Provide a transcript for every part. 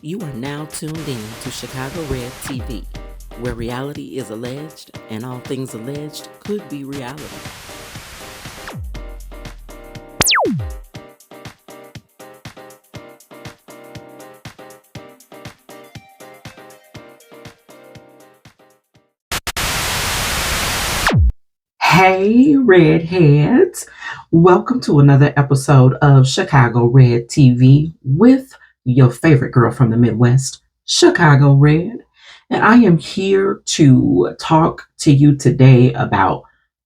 You are now tuned in to Chicago Red TV, where reality is alleged and all things alleged could be reality. Hey, redheads. Welcome to another episode of Chicago Red TV with your favorite girl from the Midwest, Chicago Red. And I am here to talk to you today about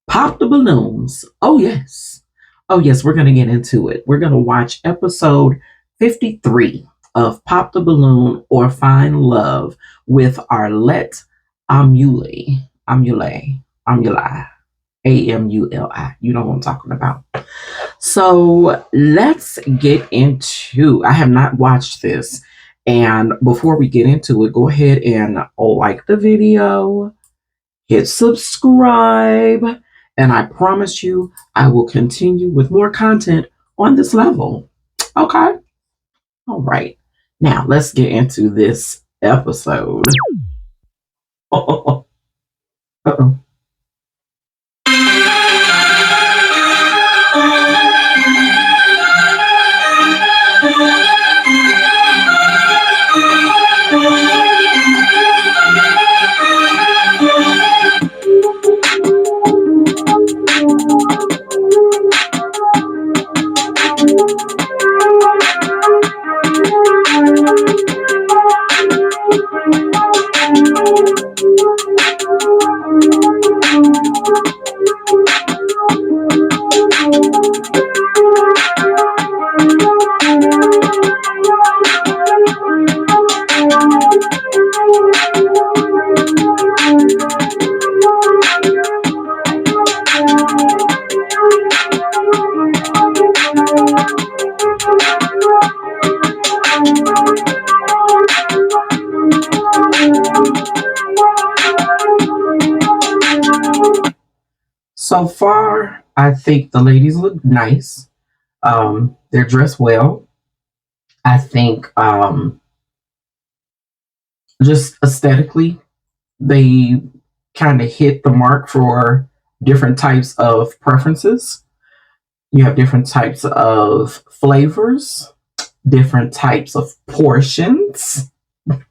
Pop the Balloons. Oh, yes. Oh, yes, we're going to get into it. We're going to watch episode 53 of Pop the Balloon or Find Love with Arlette Amuli. Amuli. Amuli. You know what I'm talking about. So let's get into. I have not watched this. And before we get into it, go ahead and like the video, hit subscribe, and I promise you I will continue with more content on this level. Okay? All right. Now let's get into this episode. Uh-oh. So far, I think the ladies look nice. They're dressed well. I think just aesthetically, they kind of hit the mark for different types of preferences. You have different types of flavors, different types of portions. Some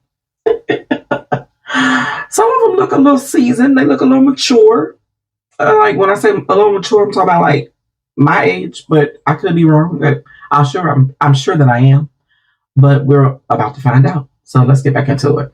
of them look a little seasoned. They look a little mature. Like when I say a little mature, I'm talking about like my age, but I could be wrong. But I'm sure that I am. But we're about to find out. So let's get back into it.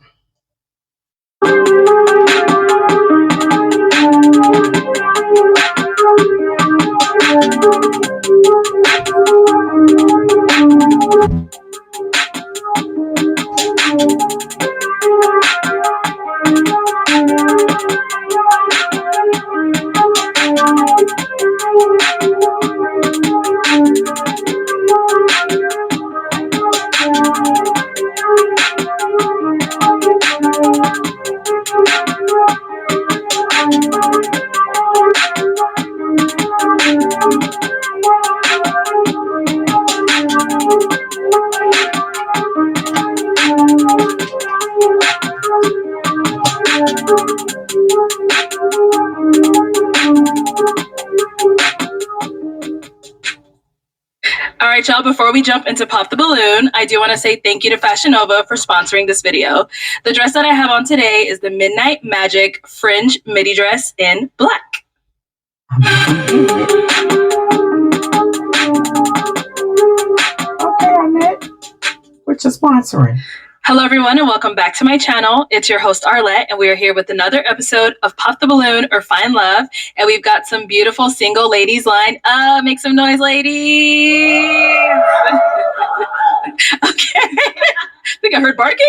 All right, y'all, before we jump into Pop the Balloon, I do want to say thank you to Fashion Nova for sponsoring this video. The dress that I have on today is the Midnight Magic Fringe Midi Dress in black. Okay, Annette, what you sponsoring? Hello, everyone, and welcome back to my channel. It's your host, Arlette, and we are here with another episode of Pop the Balloon or Find Love. And we've got some beautiful single ladies lined up. Make some noise, ladies. Okay. I think I heard barking.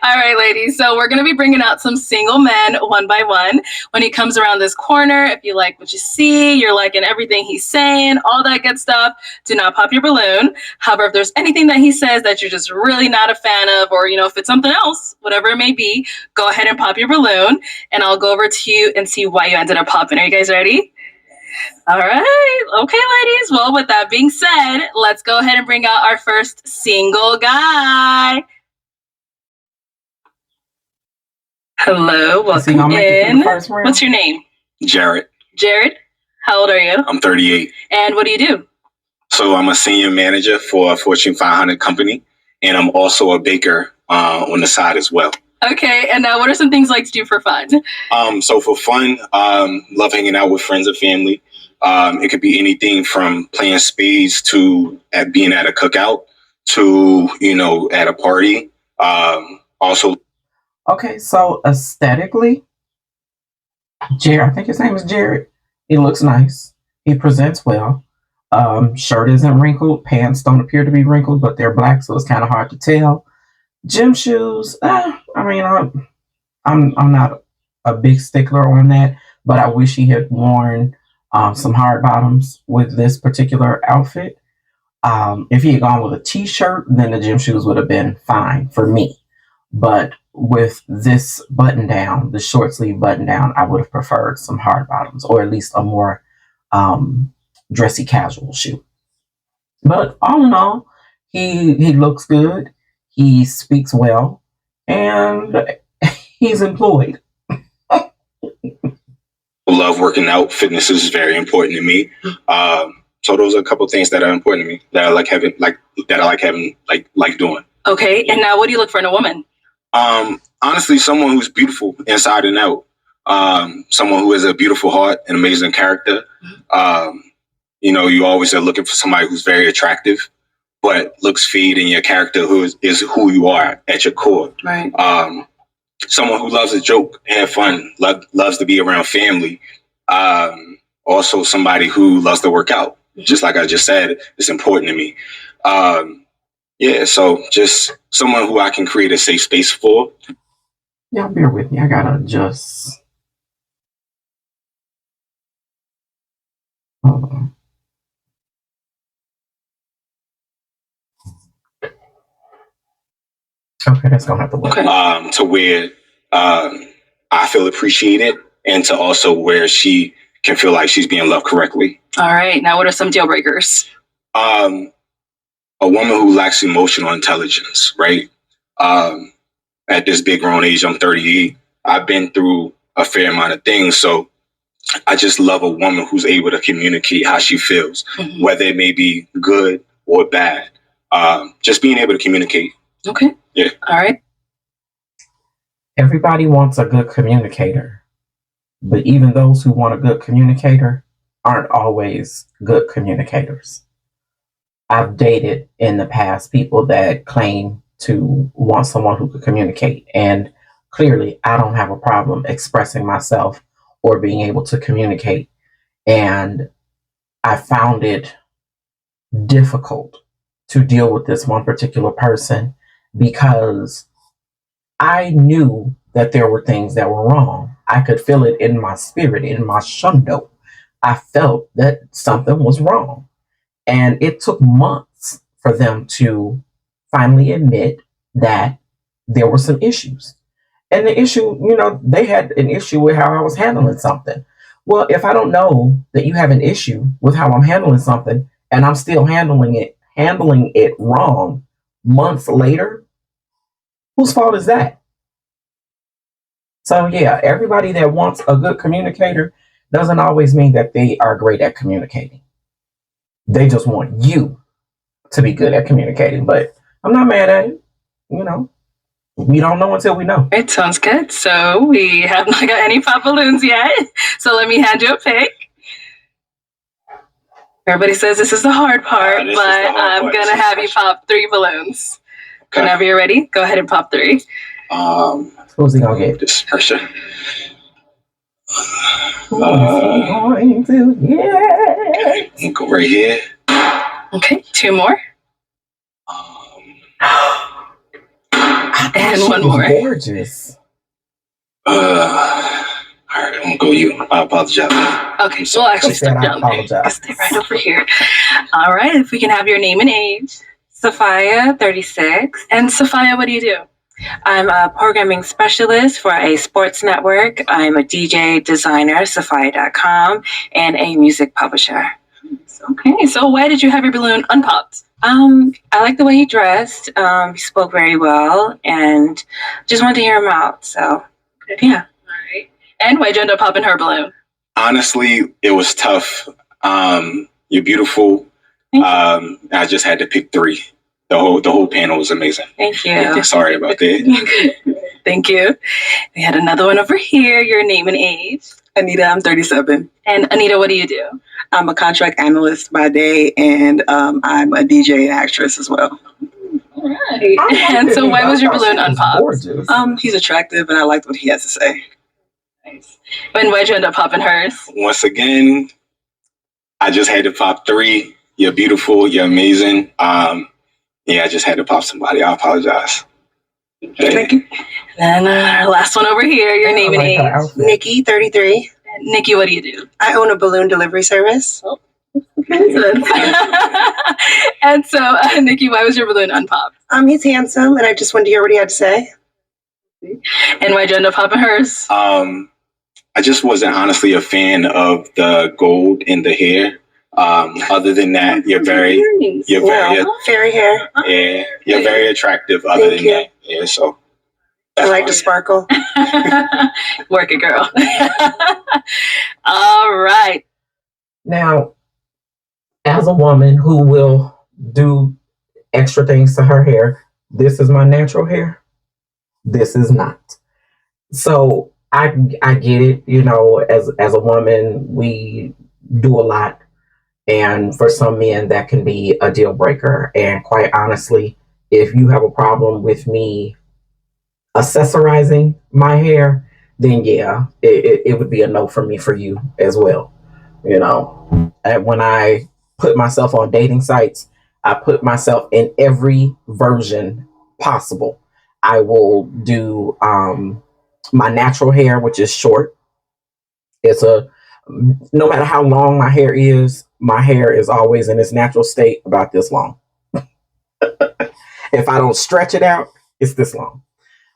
All right, ladies. So we're going to be bringing out some single men one by one. When he comes around this corner, if you like what you see, you're liking everything he's saying, all that good stuff, do not pop your balloon. However, if there's anything that he says that you're just really not a fan of, or, if it's something else, whatever it may be, go ahead and pop your balloon, and I'll go over to you and see why you ended up popping. Are you guys ready? All right. Okay, ladies. Well, with that being said, let's go ahead and bring out our first single guy. Hello, welcome in. What's your name? Jared. Jared. How old are you? I'm 38. And what do you do? So I'm a senior manager for a Fortune 500 company, and I'm also a baker on the side as well. Okay, and what are some things you like to do for fun? So for fun, love hanging out with friends and family. It could be anything from playing spades to being at a cookout to, at a party. Also. Okay, so aesthetically, Jared, I think his name is Jared. He looks nice. He presents well. Shirt isn't wrinkled. Pants don't appear to be wrinkled, but they're black, so it's kind of hard to tell. Gym shoes. I'm not a big stickler on that, but I wish he had worn some hard bottoms with this particular outfit. If he had gone with a t-shirt, then the gym shoes would have been fine for me. But with this button down, the short sleeve button down, I would have preferred some hard bottoms, or at least a more dressy casual shoe. But all in all, he looks good. He speaks well, and he's employed. Love working out. Fitness is very important to me. So those are a couple of things that are important to me that I like having, doing. Okay, and now what do you look for in a woman? Honestly, someone who's beautiful inside and out. Someone who has a beautiful heart and amazing character. You always are looking for somebody who's very attractive, but looks feed in your character, who is who you are at your core. Right. Someone who loves a joke and have fun, loves to be around family. Also somebody who loves to work out. Just like I just said, it's important to me. So just someone who I can create a safe space for. Yeah, bear with me. I gotta adjust. Hold on. Okay, that's gonna have to work. To where I feel appreciated, and to also where she can feel like she's being loved correctly. All right. Now, what are some deal breakers? A woman who lacks emotional intelligence, right? At this big grown age, I'm 38. I've been through a fair amount of things. So I just love a woman who's able to communicate how she feels, whether it may be good or bad. Just being able to communicate. Okay. Yeah. All right. Everybody wants a good communicator, but even those who want a good communicator aren't always good communicators. I've dated in the past people that claim to want someone who could communicate, and clearly I don't have a problem expressing myself or being able to communicate. And I found it difficult to deal with this one particular person because I knew that there were things that were wrong. I could feel it in my spirit, in my shundo. I felt that something was wrong. And it took months for them to finally admit that there were some issues. And the issue, they had an issue with how I was handling something. Well, if I don't know that you have an issue with how I'm handling something and I'm still handling it wrong months later, whose fault is that? So yeah, everybody that wants a good communicator doesn't always mean that they are great at communicating. They just want you to be good at communicating, but I'm not mad at it. We don't know until we know. It sounds good. So we have not got any pop balloons yet. So let me hand you a pick. Everybody says this is the hard part, but I'm going to have you pop 3 balloons. Okay. Whenever you're ready, go ahead and pop 3. Who's he going to get? This pressure. Going to get? Okay, go right here. Okay, 2 more. And 1 more. Gorgeous. All right, I'm gonna go you. I apologize. Okay, so we'll actually step down there. Stay right over here. All right, if we can have your name and age. Sophia, 36. And Sophia, what do you do? I'm a programming specialist for a sports network. I'm a DJ, designer, Safari.com, and a music publisher. Okay, so why did you have your balloon unpopped? I like the way he dressed. He spoke very well, and just wanted to hear him out. So, yeah. All right. And why'd you end up popping her balloon? Honestly, it was tough. You're beautiful. I just had to pick three. The whole panel was amazing. Thank you. Sorry about that. Thank you. We had another one over here. Your name and age. Anita, I'm 37. And Anita, what do you do? I'm a contract analyst by day, and I'm a DJ and actress as well. All right. And so why was your balloon unpopped? Gorgeous. He's attractive, and I liked what he has to say. Nice. And why'd you end up popping hers? Once again, I just had to pop three. You're beautiful. You're amazing. Yeah, I just had to pop somebody. I apologize. Thank you. And our last one over here. Your name and age. Nikki, 33. And Nikki, what do you do? I own a balloon delivery service. And so, Nikki, why was your balloon unpopped? He's handsome, and I just wanted to hear what he had to say. And why'd you end up popping hers? I just wasn't honestly a fan of the gold in the hair. Other than that, you're very Fairy hair. yeah, you're very attractive. Other Thank than you. that, yeah. So I like to sparkle. Work it, girl. All right. Now, as a woman who will do extra things to her hair, this is my natural hair. This is not. So I get it. You know, as a woman, we do a lot. And for some men, that can be a deal breaker. And quite honestly, if you have a problem with me accessorizing my hair, then yeah, it would be a no for me for you as well. You know, and when I put myself on dating sites, I put myself in every version possible. I will do my natural hair, which is short. No matter how long my hair is always in its natural state about this long. If I don't stretch it out, it's this long.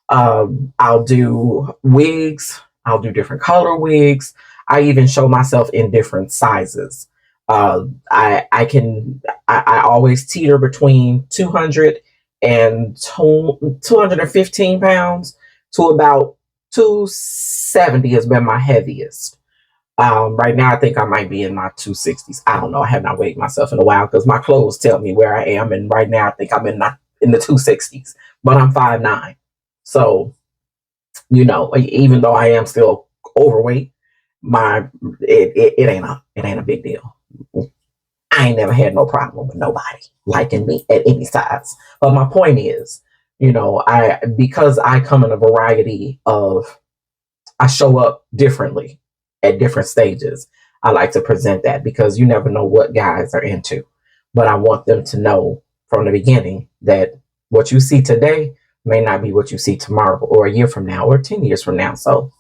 I'll do wigs. I'll do different color wigs. I even show myself in different sizes. I always teeter between 200 and 215 pounds to about 270 has been my heaviest. Right now, I think I might be in my 260s. I don't know. I have not weighed myself in a while because my clothes tell me where I am. And right now, I think I'm in the 260s, but I'm 5'9". So, you know, even though I am still overweight, it ain't a big deal. I ain't never had no problem with nobody liking me at any size. But my point is, you know, because I come in a variety I show up differently at different stages. I like to present that because you never know what guys are into. But I want them to know from the beginning that what you see today may not be what you see tomorrow or a year from now or 10 years from now. So,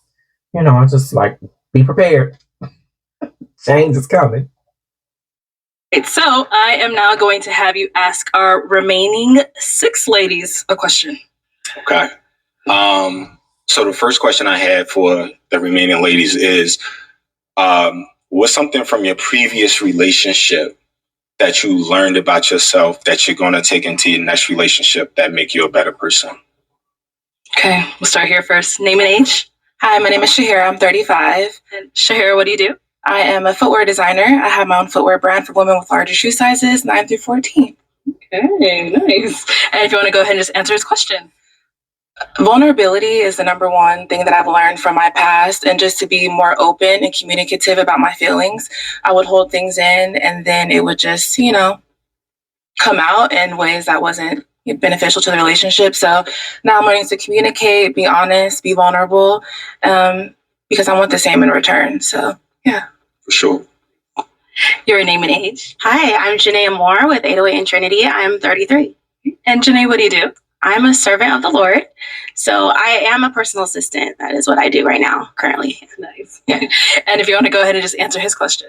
you know, I just like, be prepared. Change is coming. Right, so I am now going to have you ask our remaining 6 ladies a question. Okay. So the first question I had for the remaining ladies is, what's something from your previous relationship that you learned about yourself that you're going to take into your next relationship that make you a better person? Okay, we'll start here first. Name and age. Hi, my name is Shahira. I'm 35. And Shahira, what do you do? I am a footwear designer. I have my own footwear brand for women with larger shoe sizes, 9 through 14. Okay, nice. And if you want to go ahead and just answer his question. Vulnerability is the number one thing that I've learned from my past, and just to be more open and communicative about my feelings. I would hold things in, and then it would just, you know, come out in ways that wasn't beneficial to the relationship. So now I'm learning to communicate, be honest, be vulnerable, because I want the same in return. So, yeah. For sure. Your name and age. Hi, I'm Janae Moore with 808 and Trinity. I'm 33. And Janae, what do you do? I'm a servant of the Lord. So I am a personal assistant. That is what I do right now, currently. Nice. And if you want to go ahead and just answer his question.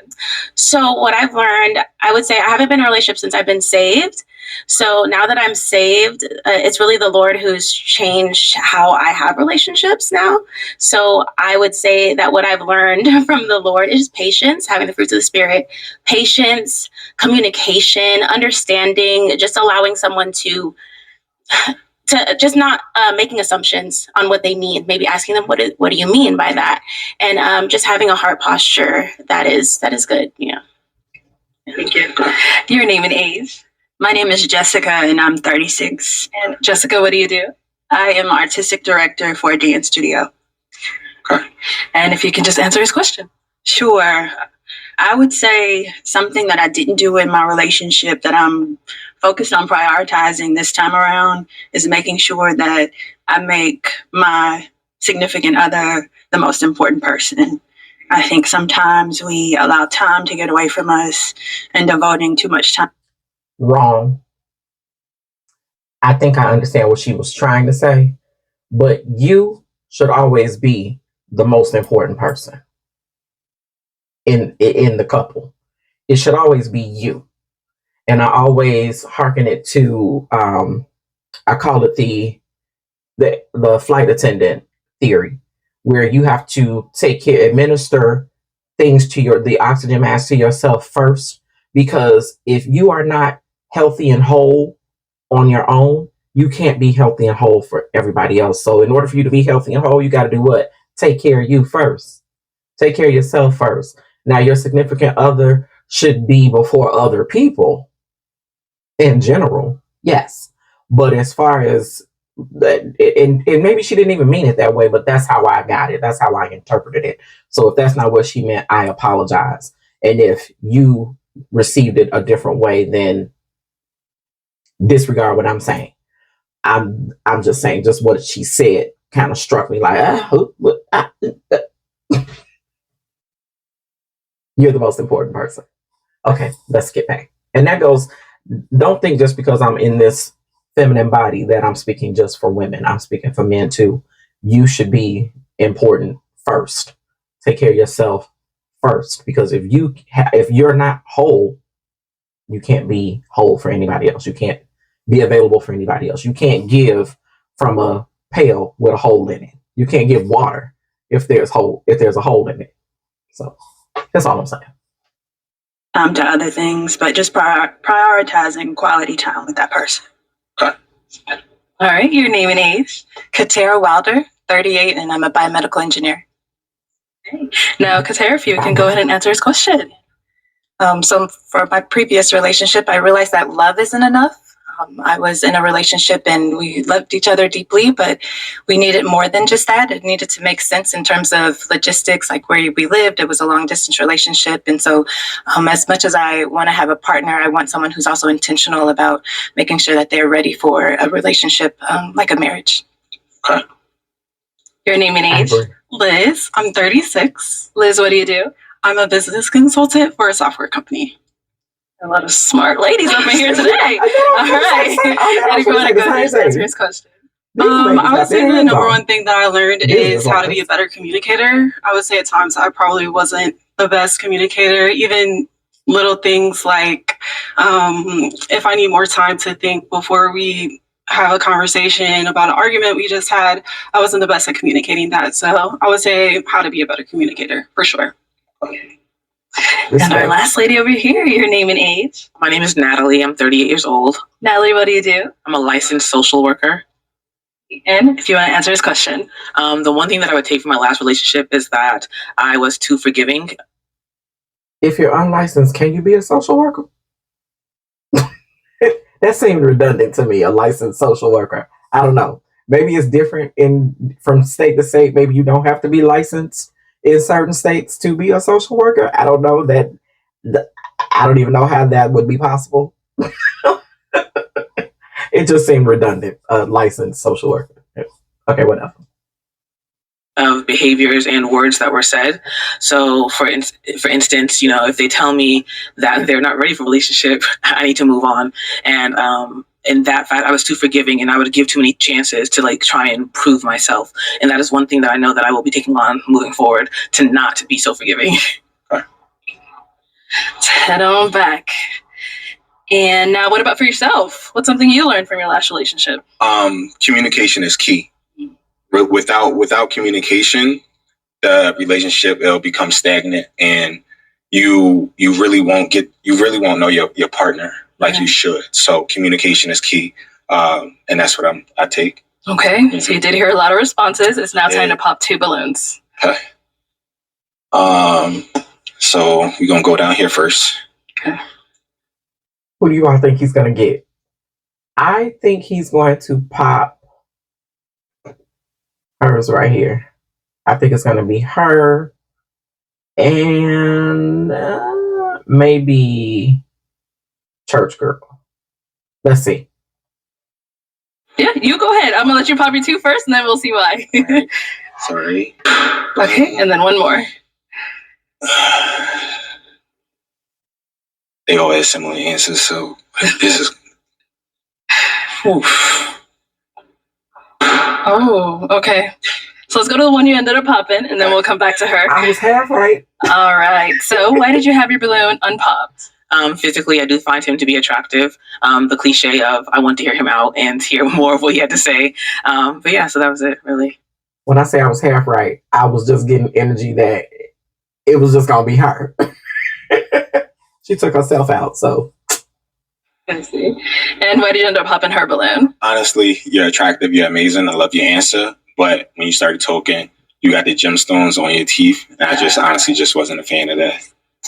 So what I've learned, I would say I haven't been in a relationship since I've been saved. So now that I'm saved, it's really the Lord who's changed how I have relationships now. So I would say that what I've learned from the Lord is patience, having the fruits of the Spirit, patience, communication, understanding, just allowing someone to just not making assumptions on what they mean, maybe asking them, what do you mean by that? And just having a heart posture that is good. Yeah. Thank you. Your name and age? My name is Jessica, and I'm 36. And Jessica, what do you do? I am artistic director for a dance studio. Okay. And if you can just answer his question. Sure. I would say something that I didn't do in my relationship that I'm focused on prioritizing this time around is making sure that I make my significant other the most important person. I think sometimes we allow time to get away from us and devoting too much time. Wrong. I think I understand what she was trying to say, but you should always be the most important person in the couple. It should always be you. And I always hearken it to I call it the flight attendant theory, where you have to administer things to the oxygen mask to yourself first, because if you are not healthy and whole on your own, you can't be healthy and whole for everybody else. So in order for you to be healthy and whole, you got to do what? Take care of you first. Take care of yourself first. Now, your significant other should be before other people in general, yes. But as far as that, and maybe she didn't even mean it that way, but that's how I got it. That's how I interpreted it. So if that's not what she meant, I apologize. And if you received it a different way, then disregard what I'm saying. I'm just saying, just what she said kind of struck me like, you're the most important person. Okay, let's get back. And that goes, don't think just because I'm in this feminine body that I'm speaking just for women. I'm speaking for men too. You should be important first. Take care of yourself first, because if you're not whole, you can't be whole for anybody else. You can't be available for anybody else. You can't give from a pail with a hole in it. You can't give water if there's a hole in it. So that's all I'm saying. To other things, but just prioritizing quality time with that person. Okay. All right, your name and age? Katera Wilder, 38, and I'm a biomedical engineer. Okay. Now, Katera, if you can go ahead and answer his question. So for my previous relationship, I realized that love isn't enough. I was in a relationship and we loved each other deeply, but we needed more than just that. It needed to make sense in terms of logistics, like where we lived. It was a long distance relationship. And so as much as I want to have a partner, I want someone who's also intentional about making sure that they're ready for a relationship, like a marriage. Okay. Your name and age? Liz, I'm 36. Liz, what do you do? I'm a business consultant for a software company. A lot of smart ladies up in here today. All right. And if you want to go ahead and answer his question. I would say the number one thing that I learned is how to be a better communicator. I would say at times I probably wasn't the best communicator, even little things like if I need more time to think before we have a conversation about an argument we just had, I wasn't the best at communicating that. So I would say how to be a better communicator for sure. And our last lady over here, your name and age? My name is Natalie. I'm 38 years old. Natalie, what do you do? I'm a licensed social worker. And if you want to answer his question. The one thing that I would take from my last relationship is that I was too forgiving. If you're unlicensed, can you be a social worker? That seemed redundant to me, a licensed social worker. I don't know. Maybe it's different from state to state. Maybe you don't have to be licensed in certain states to be a social worker. I don't know that. I don't even know how that would be possible. It just seemed redundant. A licensed social worker. Okay, whatever. Of behaviors and words that were said. So, for instance, if they tell me that they're not ready for a relationship, I need to move on. And in that fact, I was too forgiving, and I would give too many chances to try and prove myself. And that is one thing that I know that I will be taking on moving forward, to not be so forgiving. Let's head on back. And now, what about for yourself? What's something you learned from your last relationship? Communication is key. Without communication, the relationship will become stagnant, and you really won't know your partner like you should. So communication is key, and that's what I take. Okay, so you did hear a lot of responses. It's now time to pop 2 balloons. Okay. So we're gonna go down here first. Okay. Who do you all think he's gonna get? I think he's going to pop hers right here. I think it's gonna be her and maybe Church Girl. Let's see. Yeah, you go ahead. I'm gonna let you pop your 2 first, and then we'll see why. Sorry. Okay, and then one more. They all had similar answers, so this is. Oof. Oh, okay. So let's go to the one you ended up popping, and then we'll come back to her. I was half right. All right. So why did you have your balloon unpopped? Physically, I do find him to be attractive. The cliche of I want to hear him out and hear more of what he had to say. But yeah, so that was it, really. When I say I was half right, I was just getting energy that it was just gonna be her. She took herself out, so. I see. And why did you end up popping her balloon? Honestly, you're attractive. You're amazing. I love your answer. But when you started talking, you got the gemstones on your teeth. And I just honestly just wasn't a fan of that.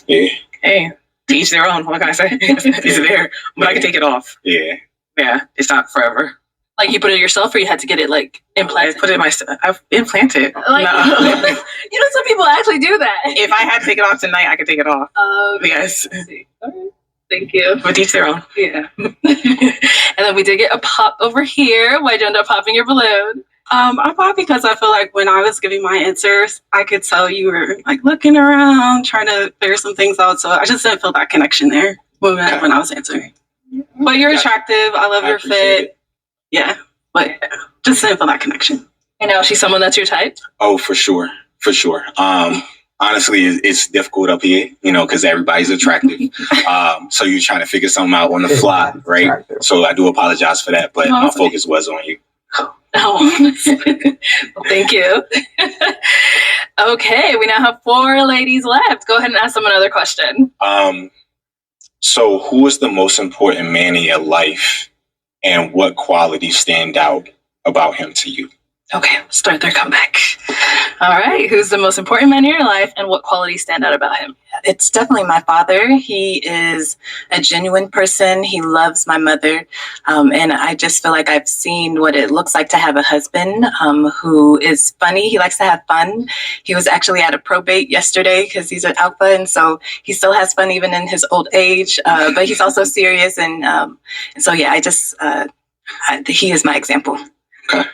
Yeah. Hey, to each their own. What can I say? It's there. But I can take it off. Yeah. Yeah. It's not forever. Like you put it yourself, or you had to get it like implanted? I put it myself. I've implanted. Like, No. some people actually do that. If I had to take it off tonight, I could take it off. Yes. Okay. Thank you. But each their own. Yeah. And then we did get a pop over here. Why'd you end up popping your balloon? I popped because I feel like when I was giving my answers, I could tell you were like looking around, trying to figure some things out. So I just didn't feel that connection there when I was answering. But you're attractive. I love your fit. Yeah, but just didn't feel that connection. And now she's someone that's your type? Oh, for sure. For sure. Honestly, it's difficult up here, because everybody's attractive. So you're trying to figure something out on the fly, right? So I do apologize for that, but my focus was on you. Oh, well, thank you. Okay, we now have 4 ladies left. Go ahead and ask them another question. So who is the most important man in your life, and what qualities stand out about him to you? Okay, start their comeback. All right, who's the most important man in your life, and what qualities stand out about him? It's definitely my father. He is a genuine person. He loves my mother. And I just feel like I've seen what it looks like to have a husband who is funny. He likes to have fun. He was actually at a probate yesterday because he's an alpha. And so he still has fun even in his old age. But he's also serious. And so, yeah, he is my example. Okay.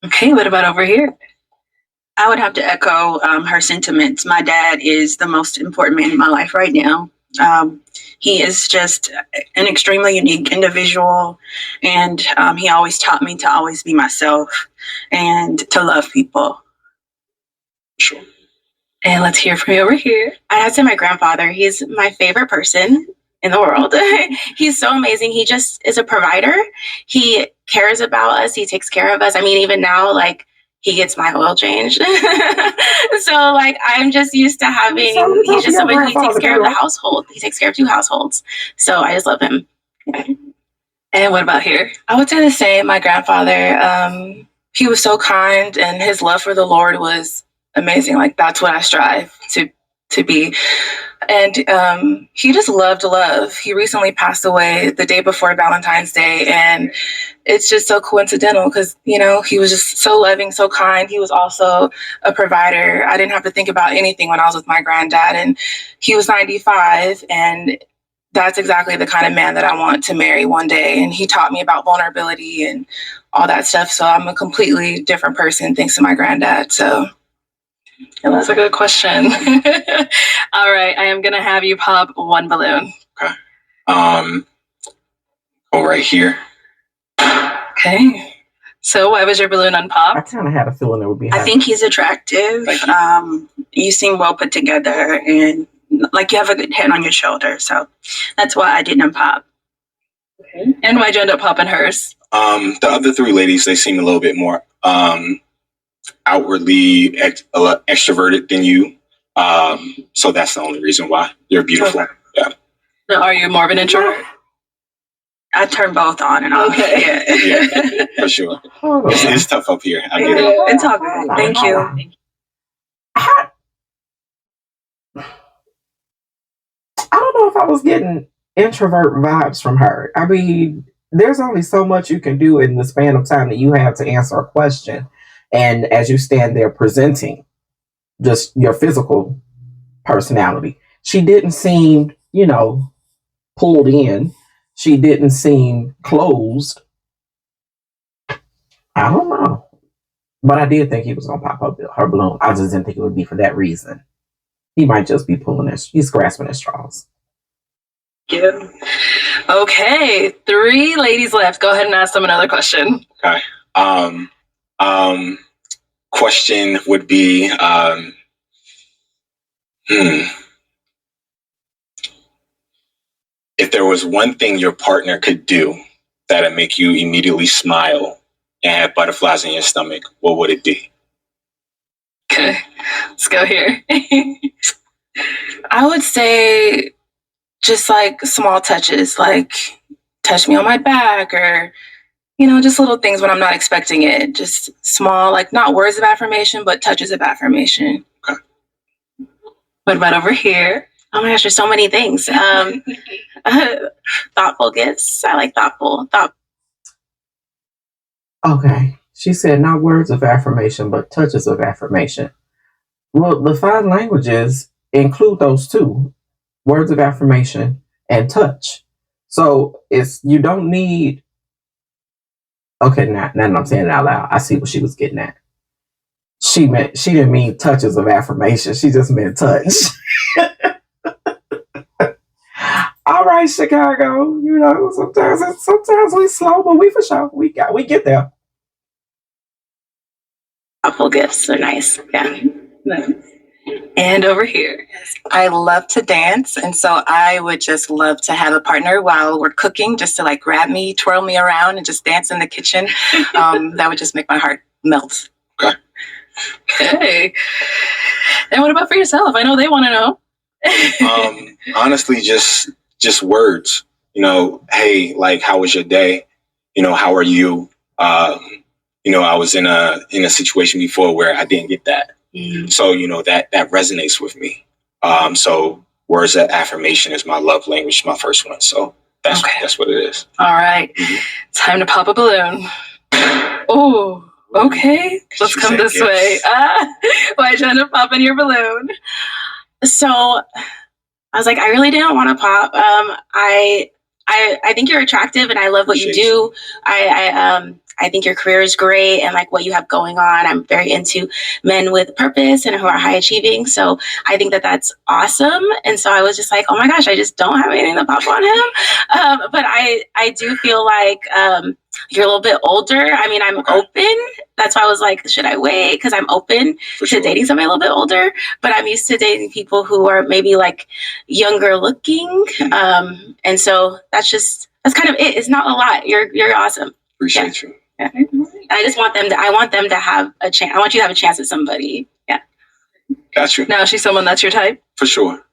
Okay, what about over here? I would have to echo her sentiments. My dad is the most important man in my life right now. He is just an extremely unique individual, and he always taught me to always be myself and to love people. Sure. And let's hear from you over here. I'd have to say my grandfather. He's my favorite person in the world. He's so amazing. He just is a provider. He cares about us. He takes care of us. I mean, even now, like, he gets my oil changed. So, like, I'm just used to having, he's just somebody who takes care of the household. He takes care of 2 households. So I just love him. And what about here? I would say the same. My grandfather, he was so kind, and his love for the Lord was amazing. Like, that's what I strive to be. And he just loved love. He recently passed away the day before Valentine's Day, and it's just so coincidental because, he was just so loving, so kind. He was also a provider. I didn't have to think about anything when I was with my granddad, and he was 95, and that's exactly the kind of man that I want to marry one day. And he taught me about vulnerability and all that stuff. So I'm a completely different person thanks to my granddad. So yeah, that's a good question. All right, I am going to have you pop 1 balloon. Okay. Go right here. Okay. So why was your balloon unpopped? I kind of had a feeling it would be. I think he's attractive. You seem well put together, and like you have a good head on your shoulder. So that's why I didn't pop. Okay. And why'd you end up popping hers? The other three ladies, they seem a little bit more outwardly extroverted than you. So that's the only reason why. You're beautiful. Okay. Yeah. So are you more of an introvert? I turn both on and off. Okay. Yeah, for sure. It's tough up here. I get it. It's all good. Thank you. I don't know if I was getting introvert vibes from her. I mean, there's only so much you can do in the span of time that you have to answer a question. And as you stand there presenting just your physical personality, she didn't seem, pulled in. She didn't seem closed. I don't know. But I did think he was going to pop up her balloon. I just didn't think it would be for that reason. He might just be he's grasping at straws. Yeah. Okay, 3 ladies left. Go ahead and ask them another question. Okay. Question would be, if there was one thing your partner could do that'd make you immediately smile and have butterflies in your stomach, what would it be? Okay, let's go here. I would say just like small touches, like touch me on my back or, just little things when I'm not expecting it. Just small, like not words of affirmation, but touches of affirmation. Okay. What about over here? Oh my gosh, there's so many things. Thoughtful gifts. I like thoughtful. Okay. She said not words of affirmation, but touches of affirmation. Well, the 5 languages include those 2, words of affirmation and touch. So you don't need. Okay, now that I'm saying it out loud, I see what she was getting at. She didn't mean touches of affirmation. She just meant touch. All right, Chicago. Sometimes we slow, but we for sure we get there. Thoughtful gifts are nice. Yeah. And over here. I love to dance, and so I would just love to have a partner while we're cooking, just to like grab me, twirl me around, and just dance in the kitchen. That would just make my heart melt. Okay. Okay. And what about for yourself? I know they want to know. Honestly, just words. Hey, like, how was your day? How are you? I was in a situation before where I didn't get that. So, that resonates with me. So words of affirmation is my love language, my first one. So that's what it is. All right. Time to pop a balloon. Oh, okay. Let's come this way. Why'd you end up popping your balloon? So I was like, I really didn't want to pop. I think you're attractive and I love what you do. I think your career is great and like what you have going on. I'm very into men with purpose and who are high achieving. So I think that that's awesome. And so I was just like, oh my gosh, I just don't have anything to pop on him. But I do feel like you're a little bit older. I mean, I'm open. That's why I was like, should I wait? Because I'm open to dating somebody a little bit older. But I'm used to dating people who are maybe like younger looking. And so that's kind of it. It's not a lot. You're awesome. Appreciate you. Yeah. I want them to have a chance. I want you to have a chance at somebody. Yeah. Got you. Now, is she someone that's your type? For sure.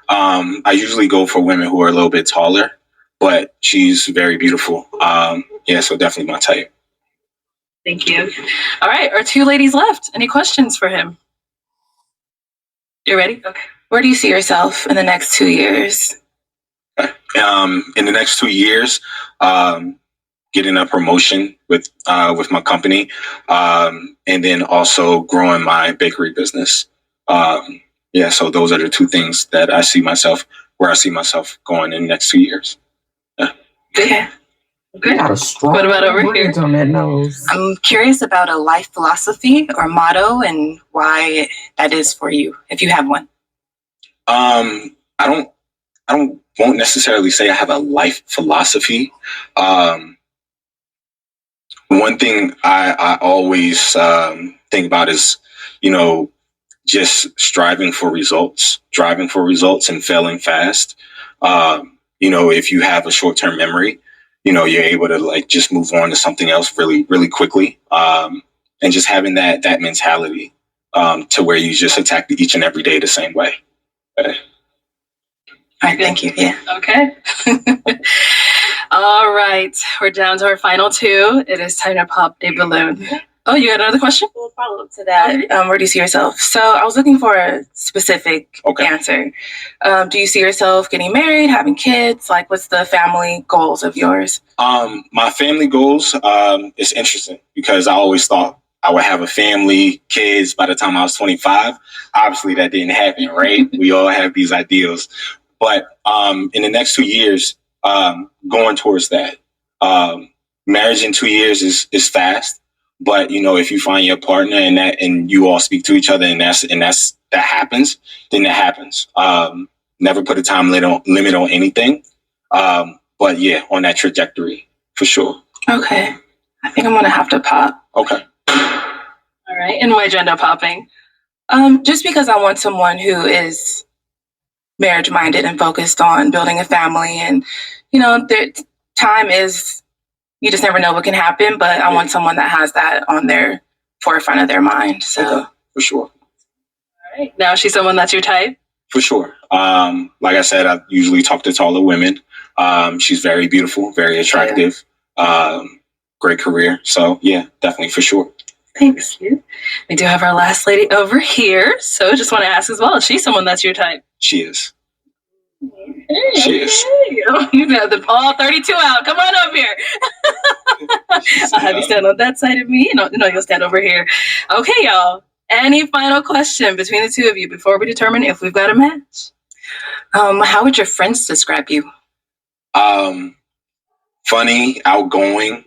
I usually go for women who are a little bit taller, but she's very beautiful. So definitely my type. Thank you. All right. Our 2 ladies left. Any questions for him? You ready? Okay. Where do you see yourself in the next 2 years? In the next 2 years, getting a promotion with my company, and then also growing my bakery business. So those are the 2 things that I see myself going in the next 2 years. Yeah. Okay. Good. What about over here? On that nose. I'm curious about a life philosophy or motto and why that is for you, if you have one. I won't necessarily say I have a life philosophy. One thing I always think about is, just striving for results and failing fast. if you have a short-term memory, you're able to like just move on to something else really, really quickly. And just having that mentality to where you just attack each and every day the same way. All right, thank you. Yeah. Okay. All right, we're down to our final two. It is time to pop a balloon. Oh, you had another question? We'll follow up to that. Okay. Where do you see yourself? So I was looking for a specific answer. Do you see yourself getting married, having kids? Like, what's the family goals of yours? My family goals, it's interesting because I always thought I would have a family, kids by the time I was 25. Obviously, that didn't happen, right? We all have these ideals. But in the next 2 years, going towards that. Marriage in 2 years is fast. But if you find your partner and you all speak to each other and that happens, then that happens. Never put a time limit on anything. But yeah, on that trajectory for sure. Okay, I think I'm gonna have to pop. Okay. All right, and why'd you end up popping? Just because I want someone who is marriage minded and focused on building a family, and their time is. You just never know what can happen, but I want someone that has that on their forefront of their mind. So for sure. All right. Now she's someone that's your type? For sure. Like I said, I usually talk to taller women. She's very beautiful, very attractive, great career. So yeah, definitely for sure. Thanks. We do have our last lady over here. So just want to ask as well, is she someone that's your type? She is. Hey, she is. You got the all 32 out. Come on up here. I'll have you stand on that side of me. No, you'll stand over here. Okay, y'all. Any final question between the two of you before we determine if we've got a match? How would your friends describe you? Funny, outgoing,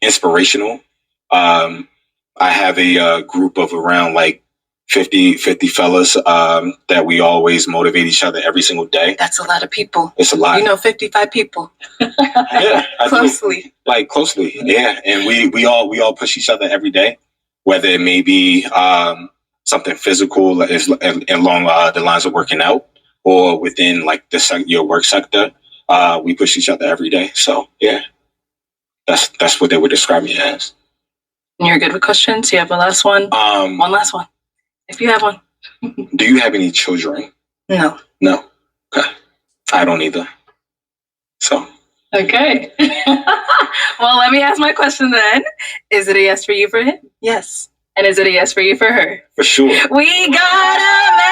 inspirational. I have a group of around like 50 fellas that we always motivate each other every single day. That's a lot of people. It's a lot. 55 people. Yeah, Closely. Closely. Yeah, and we all push each other every day, whether it may be something physical along the lines of working out, or within like your work sector. We push each other every day. So yeah, that's what they would describe me as. And you're good with questions? You have a last one? One last one. If you have one. Do you have any children? No. No. Okay. I don't either. So. Okay. Well, let me ask my question then. Is it a yes for you for him? Yes. And is it a yes for you for her? For sure. We got a match!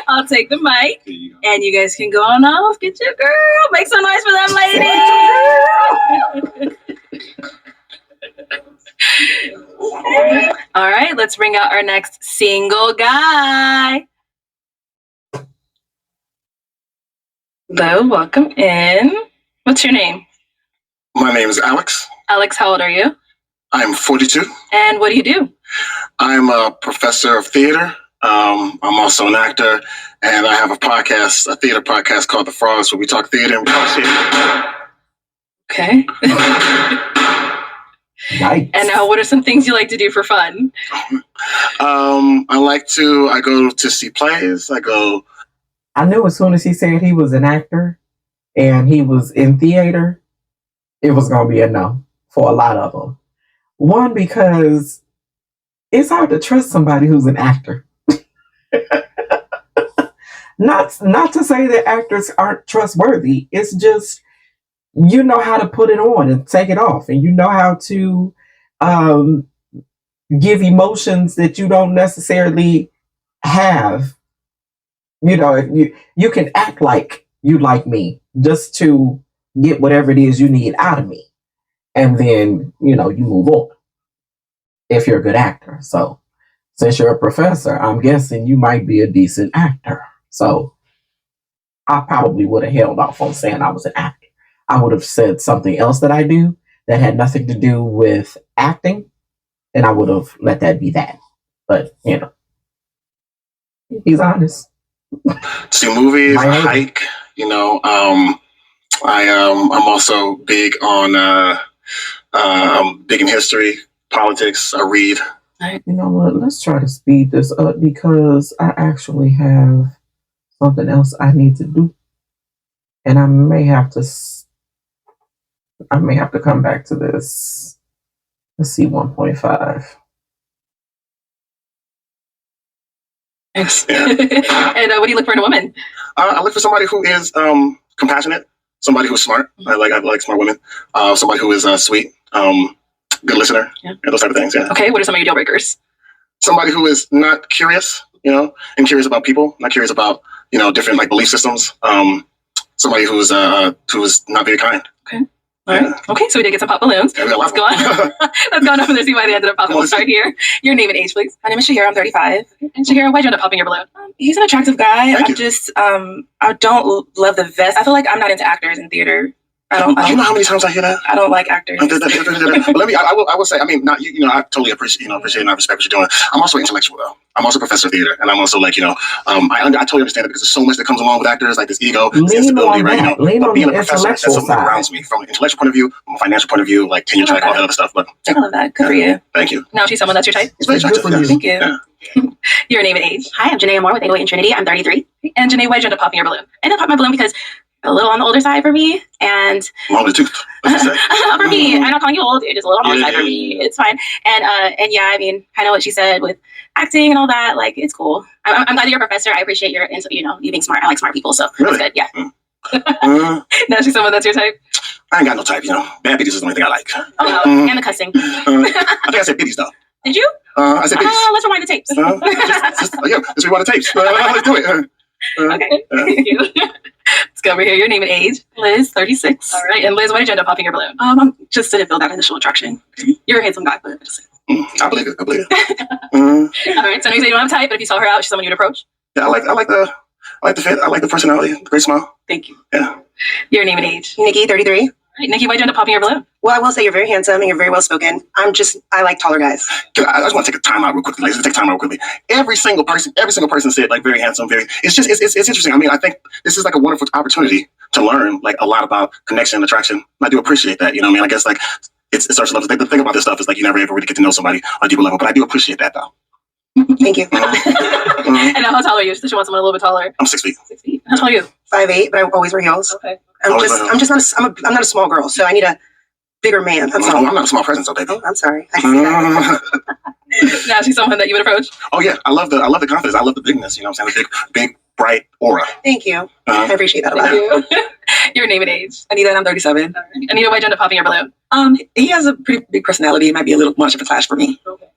I'll take the mic. And you guys can go on off. Get your girl. Make some noise for them ladies. All right, let's bring out our next single guy. Hello, welcome in. What's your name? My name is Alex. Alex, how old are you? I'm 42. And what do you do? I'm a professor of theater. I'm also an actor, and I have a theater podcast called The Frogs, where we talk theater and theater. Okay. Yikes. And now, what are some things you like to do for fun? I go to see plays. I knew as soon as he said he was an actor and he was in theater, it was going to be a no for a lot of them. One, because it's hard to trust somebody who's an actor. Not to say that actors aren't trustworthy. It's just, you know how to put it on and take it off, and you know how to give emotions that you don't necessarily have. You can act like you like me just to get whatever it is you need out of me, and then you move on if you're a good actor. So since you're a professor, I'm guessing you might be a decent actor. So I probably would have held off on saying I was an actor. I would have said something else that I do that had nothing to do with acting, and I would have let that be that. But, he's honest. See movies, hike, I'm also big on, I'm big in history, politics. I read You know what? Let's try to speed this up because I actually have something else I need to do, and I may have to. I may have to come back to this. Let's see, 1.5. Yes. And what do you look for in a woman? I look for somebody who is compassionate, somebody who's smart. I like smart women. Somebody who is sweet, good listener, and those type of things. Yeah. Okay. What are some of your deal breakers? Somebody who is not curious, and curious about people, not curious about different like belief systems. Somebody who's not very kind. Okay. All right. Okay, so we did get some pop balloons. Yeah, Let's go on. Let's go on over there, see why they ended up popping. We'll start here. Your name and age, please. My name is Shahira. I'm 35. And Shahira, why'd you end up popping your balloon? He's an attractive guy. Thank I you. just I don't love the vest. I feel like I'm not into actors in theater. I don't You know how many times I hear that? I don't like actors. But let me. I will say. I mean, not you. I totally appreciate. Appreciate and I respect what you're doing. I'm also intellectual though. I'm also a professor of theater, and I'm also like I totally understand it because there's so much that comes along with actors, like this ego, this instability, right? Lean But on being the a professor, that's something that grounds me from an intellectual point of view, from a financial point of view, like tenure track, all that other stuff. But I love that. Good for you. Thank you. Now she's someone that's your type. It's very attractive. Yes. Thank you. Yeah. Your name and age. Hi, I'm Janae Moore with 808 in Trinity. I'm 33. And Janae, why'd you end up popping your balloon? I ended up popping my balloon because a little on the older side for me, and Long the tooth. Let's just say. for me, I'm not calling you old. You're just a little on the older side for me. It's fine. And yeah, I mean, I know what she said with acting and all that. Like, it's cool. I'm glad you're a professor. I appreciate your, you being smart. I like smart people, so Really? that's good. Yeah. Now she's someone that's your type. I ain't got no type. Bad bitches is the only thing I like. Oh, and the cussing. I think I said bitties though. Did you? I said bitties. Let's rewind the tapes. Let's rewind the tapes. Let's do it. Okay. Thank you. Let's go over here. Your name and age. Liz, 36. All right. And Liz, why did you end up popping your balloon? I'm just didn't feel that initial attraction. You're a handsome guy, but I believe it. All right. So I know you say you don't have a type, but if you saw her out, she's someone you'd approach. Yeah, I like the fit. I like the personality, the great smile. Thank you. Yeah. Your name and age. Nikki, 33. All right. Nikki, why'd you end up popping your balloon? Well, I will say you're very handsome and you're very well spoken. I like taller guys. I just want to take a time out real quickly. Let's take time out real quickly. Every single person said like very handsome, very. It's interesting. I mean, I think this is like a wonderful opportunity to learn like a lot about connection and attraction. I do appreciate that. I guess like it's such love. The thing about this stuff is like you never ever really get to know somebody on a deeper level. But I do appreciate that though. Thank you. And now how tall are you? Does she want someone a little bit taller? I'm 6 feet. 6 feet. How tall are you? 5'8", but I always wear heels. Okay. I'm not a small girl, so I need a bigger man. I'm not a small presence, though, baby. Oh, I'm sorry. I see that. Now she's someone that you would approach. Oh yeah, I love the confidence. I love the bigness. I'm saying the big, bright aura. Thank you. I appreciate that a lot. Thank you. Your name and age. Anita, and I'm 37. All right. Anita, why'd you end up popping your balloon? He has a pretty big personality. It might be a little much of a clash for me. Okay.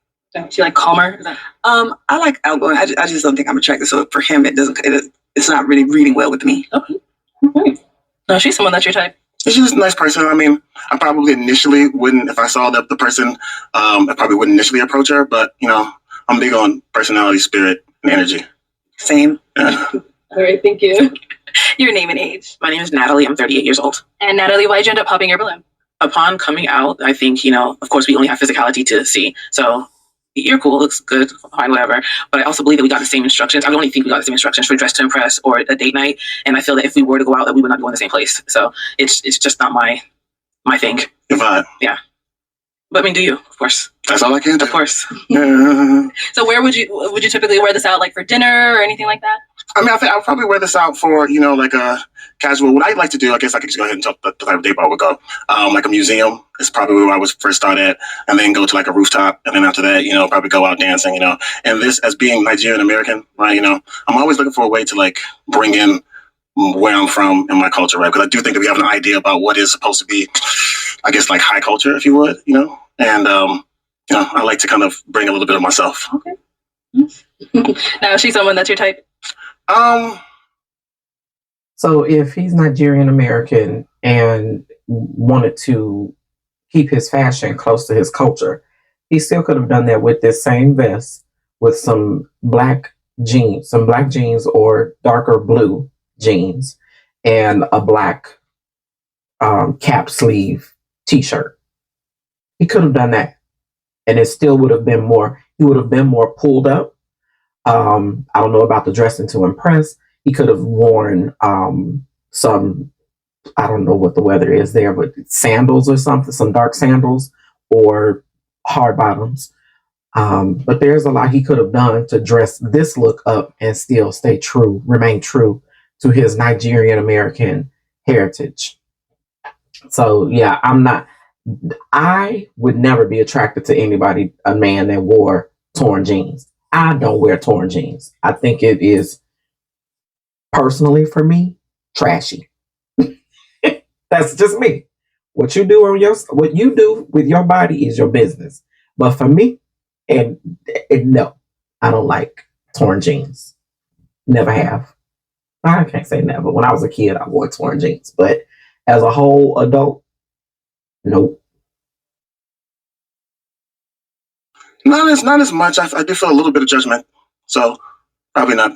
She like calmer? Is that... I like outgoing. I just don't think I'm attracted. So for him, it's not really reading well with me. Okay. No, she's someone that's your type. She's just a nice person. I mean, I probably initially wouldn't, if I saw the person, I probably wouldn't initially approach her. But I'm big on personality, spirit, and energy. Same. Yeah. All right, thank you. Your name and age. My name is Natalie. I'm 38 years old. And Natalie, why'd you end up popping your balloon? Upon coming out, I think, of course, we only have physicality to see. So you're cool, looks good, fine, whatever. But I also believe that we got the same instructions. I only think we got the same instructions for Dress to Impress or a date night. And I feel that if we were to go out, that we would not go in the same place. So it's just not my thing. Your vibe. Yeah. But I mean, do you, of course. That's all I can do. Of course. So where would you typically wear this out, like for dinner or anything like that? I mean, I think I'll probably wear this out for, like a casual. What I'd like to do, I guess I could just go ahead and tell the type of date I would go. Like a museum is probably where I would first start at, and then go to like a rooftop, and then after that, probably go out dancing, And this, as being Nigerian American, right, I'm always looking for a way to like bring in where I'm from and my culture, right? Because I do think that we have an idea about what is supposed to be, I guess, like high culture, if you would, And I like to kind of bring a little bit of myself. Okay. Now, is she someone that's your type? So if he's Nigerian American and wanted to keep his fashion close to his culture, he still could have done that with this same vest with some black jeans or darker blue jeans and a black cap sleeve t-shirt. He could have done that. And it still would have been he would have been more pulled up. I don't know about the dressing to impress. He could have worn some, I don't know what the weather is there, but sandals or something, some dark sandals or hard bottoms. But there's a lot he could have done to dress this look up and still remain true to his Nigerian American heritage. So yeah, I would never be attracted to a man that wore torn jeans. I don't wear torn jeans. I think it is, personally for me, trashy. That's just me. What you do with your body is your business. But for me, no, I don't like torn jeans. Never have. I can't say never. When I was a kid, I wore torn jeans. But as a whole adult, nope. Not as much. I do feel a little bit of judgment. So probably not.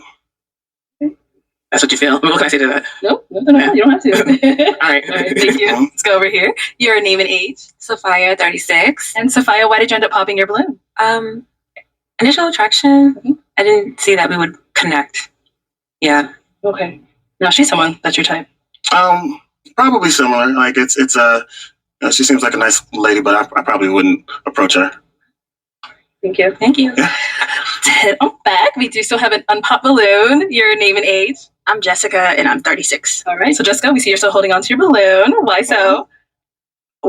That's what you feel. What can I say to that? Nope. No, you don't have to. All right. Thank you. Let's go over here. Your name and age. Sophia, 36. And Sophia, why did you end up popping your balloon? Initial attraction. I didn't see that we would connect. Yeah. Okay. Now she's someone that's your type. Probably similar. Like it's she seems like a nice lady, but I probably wouldn't approach her. Thank you. Thank you. Yeah. I'm back. We do still have an unpopped balloon. Your name and age. I'm Jessica, and I'm 36. All right. So Jessica, we see you're still holding on to your balloon. Why so?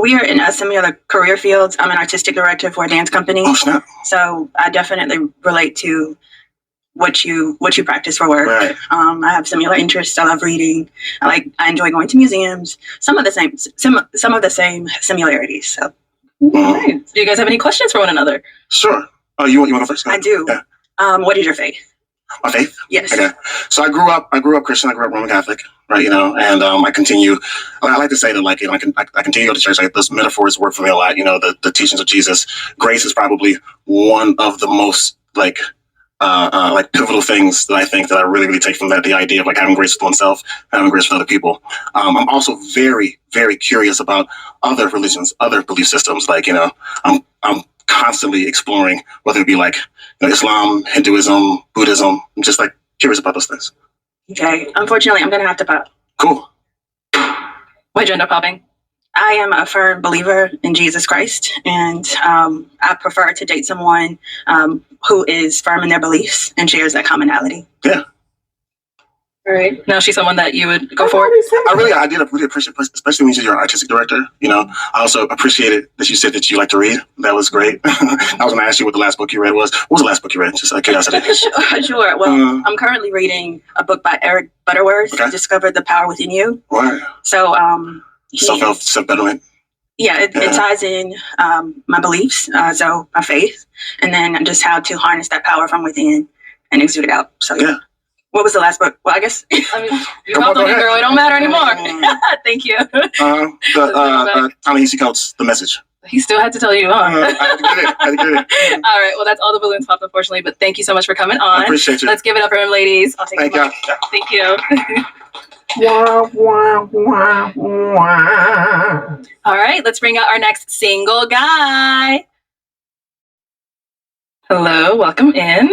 We are in a similar career fields. I'm an artistic director for a dance company. Oh, snap. So I definitely relate to what you practice for work. Right. I have similar interests. I love reading. I enjoy going to museums. Some of the same similarities. So. All right. Do you guys have any questions for one another? Sure. Oh, you want to go first? I do. Yeah. What is your faith? My faith? Yes. Okay. So I grew up Christian. I grew up Roman Catholic, right? And I continue. I like to say that, like, I continue to go to church. Like, those metaphors work for me a lot. The teachings of Jesus. Grace is probably one of the most like pivotal things that I think that I really, really take from that. The idea of like having grace with oneself, having grace with other people. I'm also very, very curious about other religions, other belief systems. Like, I'm constantly exploring, whether it be like Islam, Hinduism, Buddhism. I'm just like curious about those things. Okay. Unfortunately, I'm gonna have to pop. Cool. Why'd you end up popping? I am a firm believer in Jesus Christ, and I prefer to date someone who is firm in their beliefs and shares that commonality. Yeah. All right. Now she's someone that you would go for? I did really appreciate, especially when you're an artistic director. I also appreciated that you said that you like to read. That was great. I was going to ask you what the last book you read was. What was the last book you read? Just out of curiosity. Sure. Well, I'm currently reading a book by Eric Butterworth, Discover the Power Within You. Right. So, self-help, self-betterment. Yeah, it ties in my beliefs, so my faith, and then just how to harness that power from within and exude it out. So, yeah. What was the last book? Well, I guess. You helped me, girl. It don't matter anymore. Thank you. Ta-Nehisi Coates, The Message. He still had to tell you, huh? I had to get it. All right. Well, that's all the balloons popped, unfortunately. But thank you so much for coming on. I appreciate you. Let's give it up for him, ladies. I'll take Thank you. Thank you. All right. Let's bring out our next single guy. Hello. Welcome in.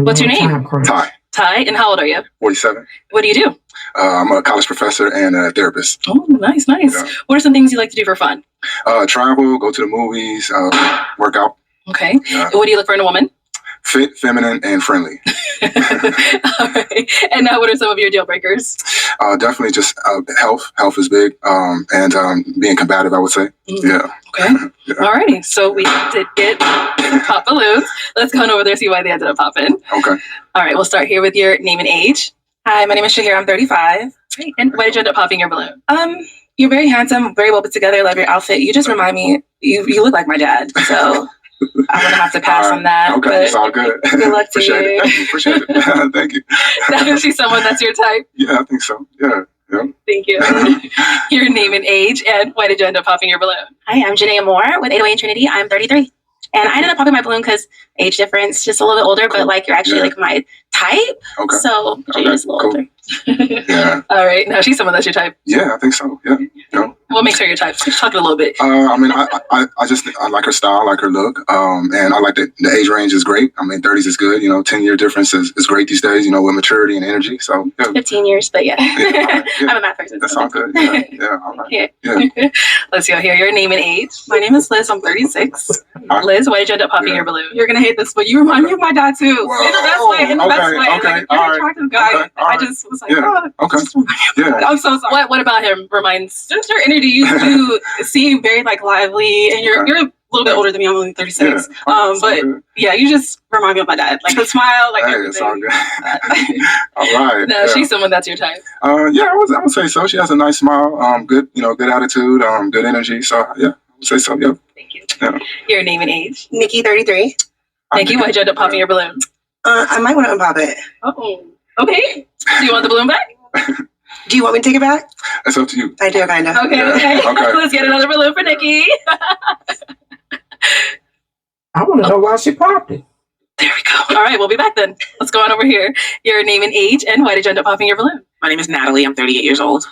What's your name? Ty. Ty. And how old are you? 47. What do you do? I'm a college professor and a therapist. Oh, nice. Yeah. What are some things you like to do for fun? Travel, go to the movies, work out. Okay. Yeah. What do you look for in a woman? Fit, feminine, and friendly. All right. And now what are some of your deal breakers? Definitely just health. Health is big. And being combative, I would say. Mm-hmm. Yeah. Okay. Yeah. All righty. So we did get some pop balloons. Let's go on over there and see why they ended up popping. Okay. All right. We'll start here with your name and age. Hi, my name is Shahir. I'm 35. Great. And why did you end up popping your balloon? You're very handsome, very well put together. Love your outfit. You just remind me, you look like my dad. So I'm going to have to pass on that. Okay, it's all good. Good luck to you. Appreciate it. Thank you. Now, is she someone that's your type? Yeah, I think so. Yeah. Thank you. Your name and age, and why did you end up popping your balloon? Hi, I'm Janaea Moore with 808 Trinity. I'm 33. And I ended up popping my balloon because age difference, just a little bit older, but like you're actually like my type. Okay. So you're just a little older. Yeah. All right. Now she's someone that's your type. Yeah, I think so. Yeah. What makes her your type? Just talk a little bit. I like her style, I like her look. And I like the age range is great. 30s is good. 10-year difference is great these days, with maturity and energy. So 15 years, but yeah. Right, yeah. I'm a math person. That's all good. Yeah. All right. Yeah. Let's go here. Your name and age. My name is Liz. I'm 36. Liz, why did you end up popping your balloon? You're gonna hate this, but you remind me of my dad too. Whoa. In the best way. In the best way. Okay. Like, you're an attractive guy. Okay. All I right. just was like, Yeah. oh, Okay. just remind me of my dad. I'm so sorry. What about him reminds? Just your energy. You seem very like lively, and you're a little bit older than me. I'm only 36. But yeah, you just remind me of my dad. Like the smile, like Hey, it's all good. All right. No, she's someone that's your type. Yeah, I would say so. She has a nice smile. Good, good attitude. Good energy. So yeah, I would say so. Yeah. Thank you. Yeah. Your name and age. Nikki, 33. Nikki, why'd you end up popping your balloon? I might want to unpop it. Oh, okay. Do you want the balloon back? Do you want me to take it back? It's up to you. I do, kind of. Okay. Let's get another balloon for Nikki. I want to know why she popped it. There we go. All right, we'll be back then. Let's go on over here. Your name and age, and why did you end up popping your balloon? My name is Natalie. I'm 38 years old.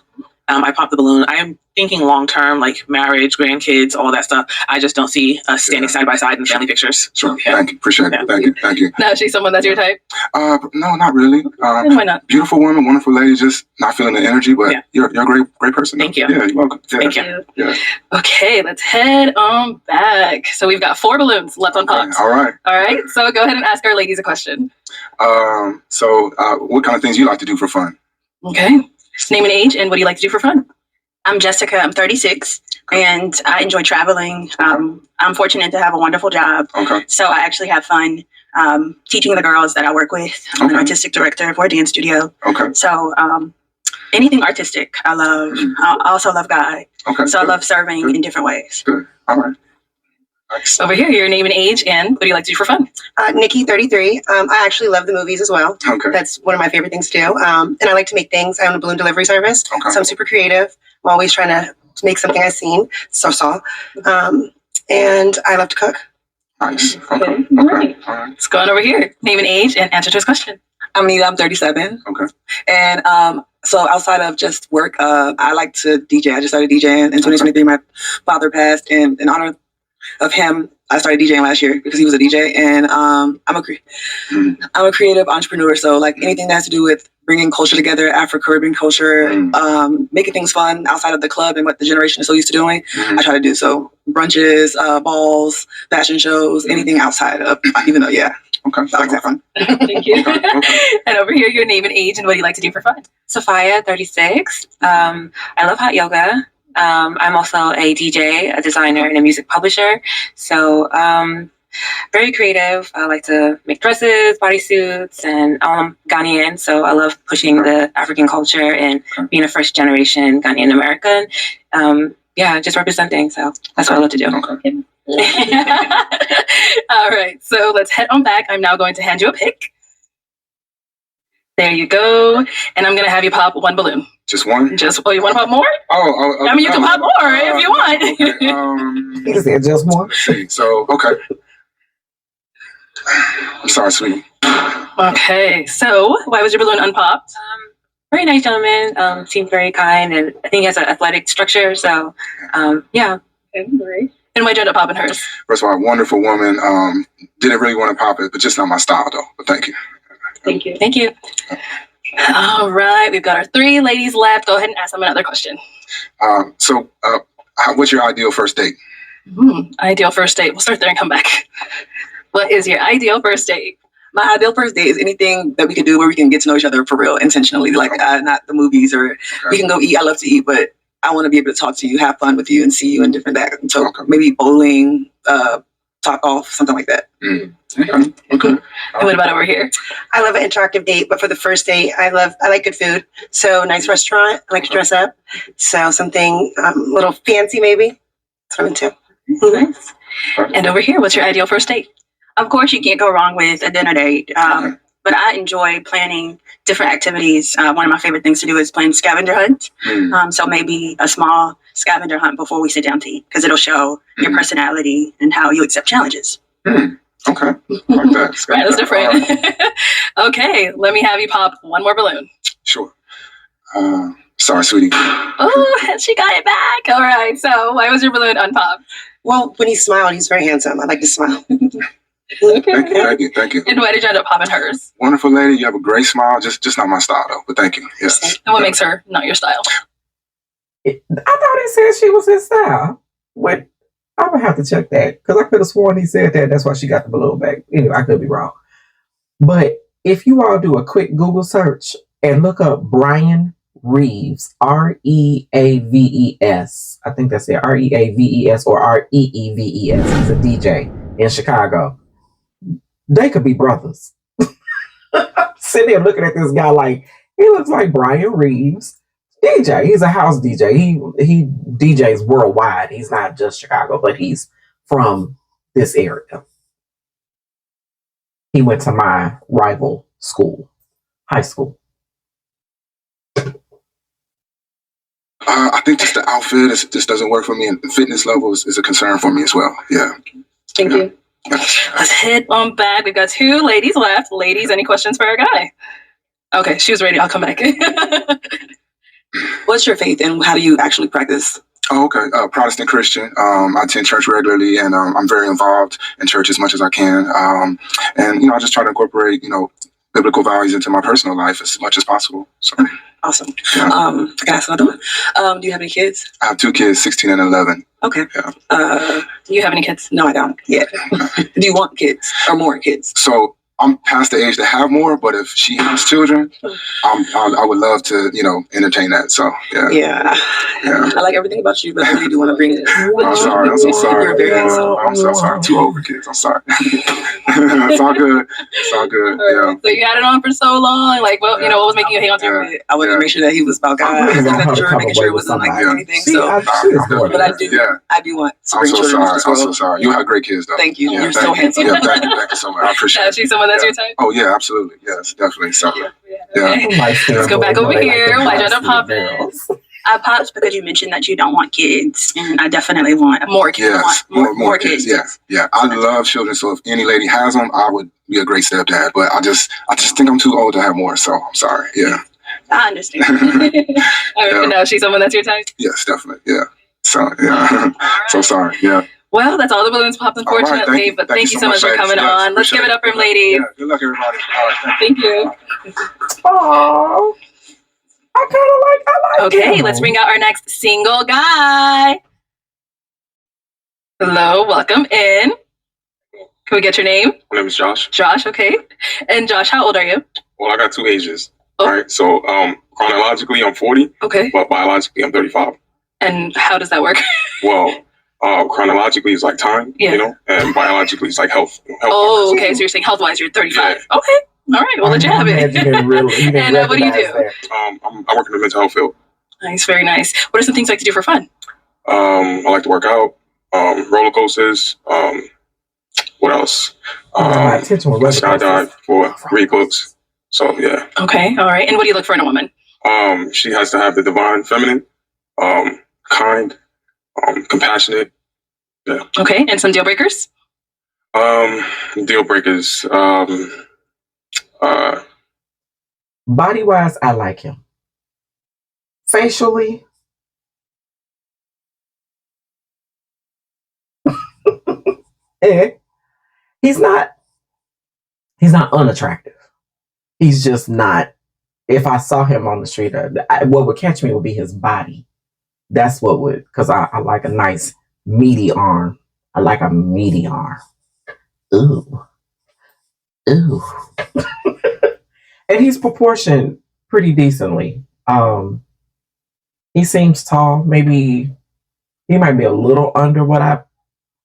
I popped the balloon. I am thinking long term, like marriage, grandkids, all that stuff. I just don't see us standing side by side in family pictures. Sure. Yeah. Thank you. Appreciate it. Thank you. No, she's someone that's your type. No, not really. Then why not? Beautiful woman, wonderful lady. Just not feeling the energy, but you're a great person. Thank you. Yeah, you're welcome. Yeah. Thank you. Yeah. Okay, let's head on back. So we've got 4 balloons left on pops. All right. All right. So go ahead and ask our ladies a question. So what kind of things you like to do for fun? Okay. Name and age, and what do you like to do for fun? I'm Jessica. I'm 36, and I enjoy traveling. I'm fortunate to have a wonderful job. Okay. So I actually have fun teaching the girls that I work with. I'm an artistic director for a dance studio. Okay. So anything artistic, I love. I also love God. Okay. So I love serving in different ways. Good. All right. Nice. Over here, your name and age, and what do you like to do for fun? Nikki, 33. I actually love the movies as well. Okay. That's one of my favorite things to do. And I like to make things. I own a balloon delivery service. Okay. So I'm super creative. I'm always trying to make something I've seen. And I love to cook. Nice. Okay. All right. Let's go on over here. Name and age, and answer to his question. I'm Nita. I'm 37. Okay. And so outside of just work, I like to DJ. I just started DJing in 2023. My father passed, and in honor of him, I started DJing last year because he was a DJ. And I'm a creative entrepreneur. So like anything that has to do with bringing culture together, Afro-Caribbean culture, making things fun outside of the club and what the generation is so used to doing, I try to do. So brunches, balls, fashion shows, anything outside of, even though, yeah. Okay. I like that fun. Thank you. And over here, your name and age, and what do you like to do for fun? Sophia, 36. I love hot yoga. I'm also a DJ, a designer, and a music publisher. So very creative. I like to make dresses, bodysuits, and I'm Ghanaian, so I love pushing the African culture and being a first generation Ghanaian American. Just representing. So that's what I love to do. Okay. All right, so let's head on back. I'm now going to hand you a pick. There you go. And I'm going to have you pop 1 balloon. Just one? You want to pop more? I mean, you can pop more if you want. He said just one. So, okay. I'm sorry, sweetie. Okay, so why was your balloon unpopped? Very nice gentleman. Seemed very kind, and I think he has an athletic structure. So, yeah. Okay, great. And why'd you end up popping hers? First of all, wonderful woman. Didn't really want to pop it, but just not my style, though. But thank you. Thank you. Thank you. All right, we've got our 3 ladies left. Go ahead and ask them another question. What's your ideal first date? Ideal first date. We'll start there and come back. What is your ideal first date? My ideal first date is anything that we can do where we can get to know each other for real, intentionally. Like not the movies or we can go eat. I love to eat, but I want to be able to talk to you, have fun with you, and see you in different that. So maybe bowling, talk off, something like that. Okay. And what about over here? I love an interactive date, but for the first date, I like good food. So nice restaurant. I like to dress up. So something a little fancy, maybe. That's what I'm into. Nice. And over here, what's your ideal first date? Of course, you can't go wrong with a dinner date. But I enjoy planning different activities. One of my favorite things to do is plan scavenger hunt. So maybe a small scavenger hunt before we sit down to eat, because it'll show your personality and how you accept challenges. Okay. Like that. Right, that's different. Okay, let me have you pop 1 more balloon. Sure. Sorry, sweetie. Oh, she got it back. All right, so why was your balloon unpopped? Well, when he smiled, he's very handsome. I like to smile. Okay. Thank you. And why did you end up popping hers? Wonderful lady. You have a great smile. Just not my style, though. But thank you. Yes. And what makes her not your style? I thought he said she was his style. What? I would have to check that because I could have sworn he said that. That's why she got the balloon back. Anyway, I could be wrong. But if you all do a quick Google search and look up Brian Reeves, Reaves. I think that's it. Reaves or Reeves. He's a DJ in Chicago. They could be brothers. Sitting there looking at this guy like he looks like Brian Reeves. DJ. He's a house DJ. He DJs worldwide. He's not just Chicago, but he's from this area. He went to my rival school, high school. I think just the outfit just doesn't work for me, and the fitness level is a concern for me as well. Yeah. Thank you. Let's head on back. We've got 2 ladies left. Ladies, any questions for our guy? Okay, she was ready. I'll come back. What's your faith and how do you actually practice? Oh, okay. Protestant Christian. I attend church regularly, and I'm very involved in church as much as I can. And I just try to incorporate biblical values into my personal life as much as possible. So awesome. Yeah. I can ask another one. Do you have any kids? I have 2 kids, 16 and 11. Okay. Yeah. Do you have any kids? No, I don't. Yeah. Do you want kids or more kids? So I'm past the age to have more, but if she has children, I would love to, entertain that. So yeah. I like everything about you, but I really do want to bring it. I'm sorry. I'm so sorry. You're very handsome. I'm so sorry. I'm too old for kids. I'm sorry. It's all good. It's all good. Yeah. So you had it on for so long. Like, what was making you hang on to it? I wanted to make sure that he was about God. Making sure it wasn't like anything. So, but I do want to bring children into this world. I'm so sorry. You have great kids, though. Thank you. You're so handsome. Yeah, thank you so much. I appreciate it. Is she someone that's your type? Oh yeah, absolutely. Yes, definitely. So Okay. yeah. Let's go back over here. Why did I pop in? I popped because you mentioned that you don't want kids, and I definitely want more kids. Yes, more kids. Yeah. I love children, so if any lady has them, I would be a great stepdad. But I just think I'm too old to have more, so I'm sorry. Yeah. I understand. Now, is she someone that's your type? Yes, definitely. Yeah. So yeah. So sorry. Yeah. Well, that's all the balloons popped, unfortunately. But thank you so much for coming on. Let's give it up for him, ladies. Yeah, good luck, everybody. All right, thank you. Oh, I like Okay, him. let's bring out our next single guy. Hello, welcome in. Can we get your name? My name is Josh. Josh, okay. And Josh, how old are you? Well, I got 2 ages. All right. So chronologically, I'm 40. Okay. But biologically, I'm 35. And how does that work? Well, chronologically is like time, and biologically it's like health. Oh, okay. So you're saying health-wise, you're 35. Yeah. Okay. All right. We'll let you have it. And what do you do? I work in the mental health field. Nice. Very nice. What are some things you like to do for fun? I like to work out, roller coasters. What else? I skydive for read books. So yeah. Okay. All right. And what do you look for in a woman? She has to have the divine feminine, kind, compassionate. Yeah. Okay. And some deal breakers? Deal breakers. Body wise, I like him. Facially, he's not unattractive. He's just not. If I saw him on the street, what would catch me would be his body. That's what would, because I like a nice meaty arm. I like a meaty arm. Ooh. And he's proportioned pretty decently. He seems tall. Maybe he might be a little under what I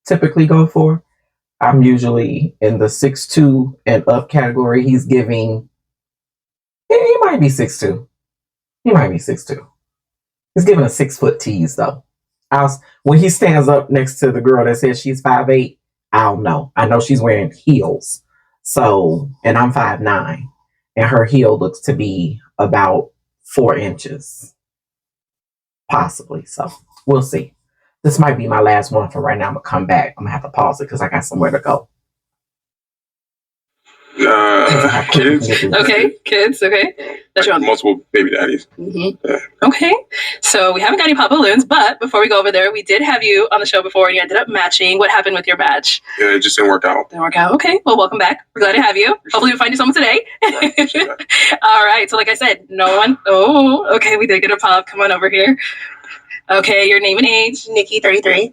typically go for. I'm usually in the 6'2" and up category. He's giving. He might be 6'2". He might be 6'2". He's giving a 6-foot tease though. When he stands up next to the girl that says she's 5'8", I'll know. I know she's wearing heels. So, and I'm 5'9", and her heel looks to be about 4 inches, possibly. So we'll see. This might be my last one for right now. I'm gonna come back. I'm gonna have to pause it because I got somewhere to go. Kids. Okay, kids. Okay. That's your multiple baby daddies. Mm-hmm. Yeah. Okay. So we haven't got any pop balloons, but before we go over there, we did have you on the show before and you ended up matching. What happened with your match? Yeah, it just didn't work out. Didn't work out. Okay. Well, welcome back. We're glad to have you. Hopefully we find you someone today. All right. So like I said, no one. Oh, okay. We did get a pop. Come on over here. Okay, your name and age. Nikki, 33.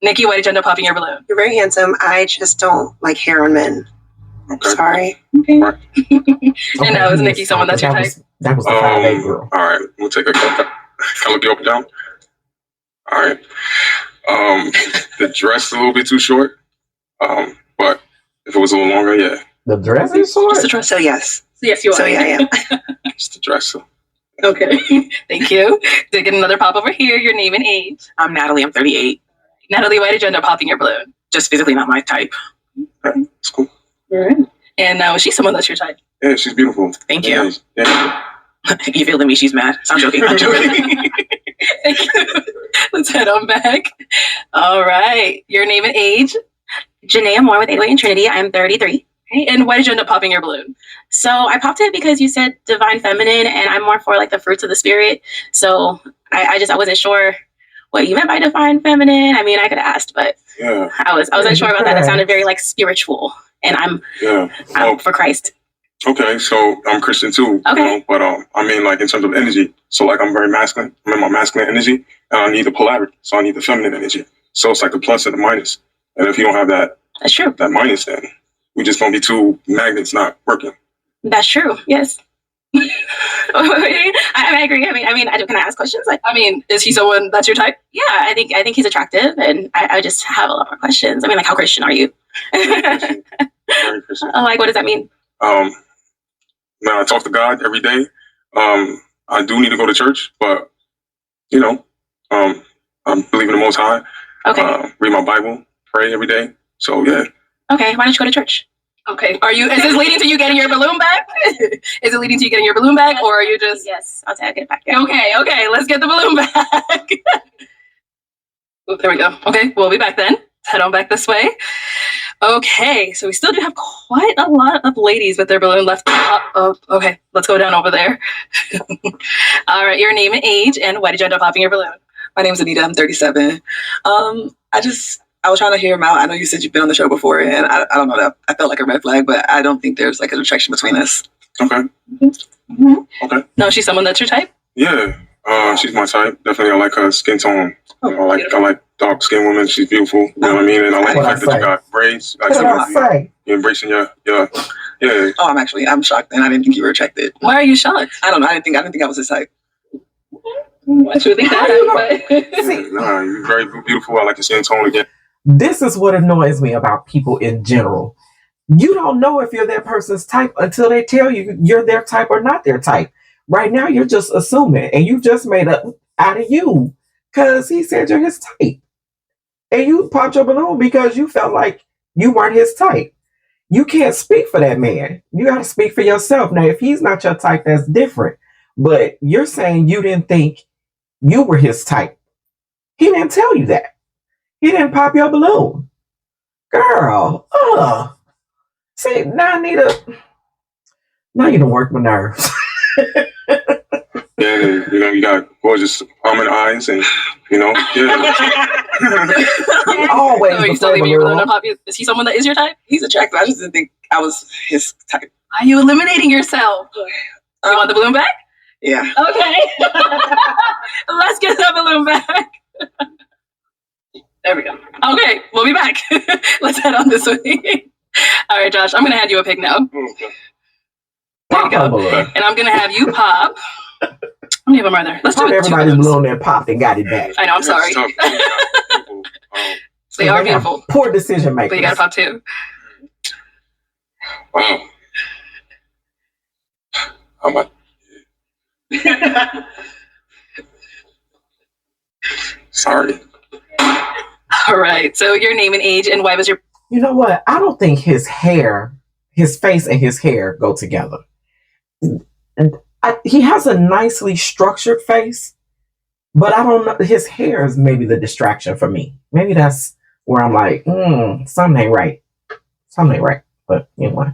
Nikki, why did you end up popping your balloon? You're very handsome. I just don't like hair on men. Okay. Sorry. Okay. And now is Nikki someone that's your type? That was the 5'8" girl. All right, we'll take a count. Can I look you up and down? All right. The dress is a little bit too short. But if it was a little longer, yeah. The dress is short? Just the dress. So yes. Yes, you are. So yeah, I am. Just the dress. So. Okay. Thank you. Did get another pop over here. Your name and age. I'm Natalie. I'm 38. Natalie, why did you end up popping your balloon? Just physically not my type. Okay, it's cool. All right. And now is she someone that's your type? Yeah, she's beautiful. Thank you. Yeah. You feeling me? She's mad. So I'm joking. I'm joking. Thank you. Let's head on back. All right. Your name and age. Janaea Moore with 808 and Trinity. I'm 33. Okay. And why did you end up popping your balloon? So I popped it because you said divine feminine, and I'm more for like the fruits of the spirit. So I wasn't sure what you meant by divine feminine. I mean, I could have asked, but Yeah. I wasn't sure about that. It sounded very like spiritual, and I'm for Christ. Okay, so I'm Christian too. Okay. You know, but I mean, like in terms of energy, so like I'm very masculine. I'm in my masculine energy, and I need the polarity. So I need the feminine energy. So it's like the plus and the minus. And if you don't have that, that's true. That minus, then we just gonna be two magnets not working. That's true. Yes. I agree. I mean, can I ask questions? Like, I mean, is he someone that's your type? Yeah, I think he's attractive, and I just have a lot more questions. I mean, like, how Christian are you? Very Christian. Like, what does that mean? Now I talk to God every day. I do need to go to church, but you know, I believe in the Most High. Okay. Read my Bible, pray every day. So yeah. Okay. Why don't you go to church? Okay. Is this leading to you getting your balloon back? Is it leading to you getting your balloon back, or are you just? Yes, I'll take it back. Yeah. Okay. Let's get the balloon back. Oh, there we go. Okay, we'll be back then. Let's head on back this way. Okay, so we still do have quite a lot of ladies with their balloon left. Okay, let's go down over there. All right, your name and age, and why did you end up popping your balloon? My name's Anita. I'm 37. I was trying to hear him out. I know you said you've been on the show before, and I don't know that I felt like a red flag, but I don't think there's like an attraction between us. Okay. Mm-hmm. Okay. No, she's someone that's your type? Yeah. She's my type. Definitely, I like her skin tone. I like dark skinned women. She's beautiful. You know what I mean? And I like the fact that you got braids. Like, you're embracing your yeah. Oh, I'm shocked, and I didn't think you were attracted. Why are you shocked? I don't know. I didn't think I was his type. I should think that. Nah, you're very beautiful. I like your skin tone again. This is what annoys me about people in general. You don't know if you're that person's type until they tell you you're their type or not their type. Right now, you're just assuming, and you just made up out of you because he said you're his type. And you popped your balloon because you felt like you weren't his type. You can't speak for that man. You got to speak for yourself. Now, if he's not your type, that's different. But you're saying you didn't think you were his type. He didn't tell you that. He didn't pop your balloon. Girl, see, now Anita, now you don't work my nerves. Yeah, and, you got gorgeous almond eyes, and Always. So you still leaving your balloon unpopped? Is he someone that is your type? He's attractive. I just didn't think I was his type. Are you eliminating yourself? You want the balloon back? Yeah. Okay. Let's get that balloon back. There we go. Okay, we'll be back. Let's head on this way. All right, Josh, I'm going to hand you a pick now. Okay. There you go. And I'm going to have you pop. How many of them are there? Let's do it. Everybody's balloon there popped and got it back. I know, I'm sorry. They are beautiful. Poor decision making. But you got to pop two. Wow. How much? Sorry. All right. So your name and age, and why was your... You know what? I don't think his hair, his face and his hair go together. And he has a nicely structured face, but I don't know. His hair is maybe the distraction for me. Maybe that's where I'm like, something ain't right. Something ain't right. But anyway.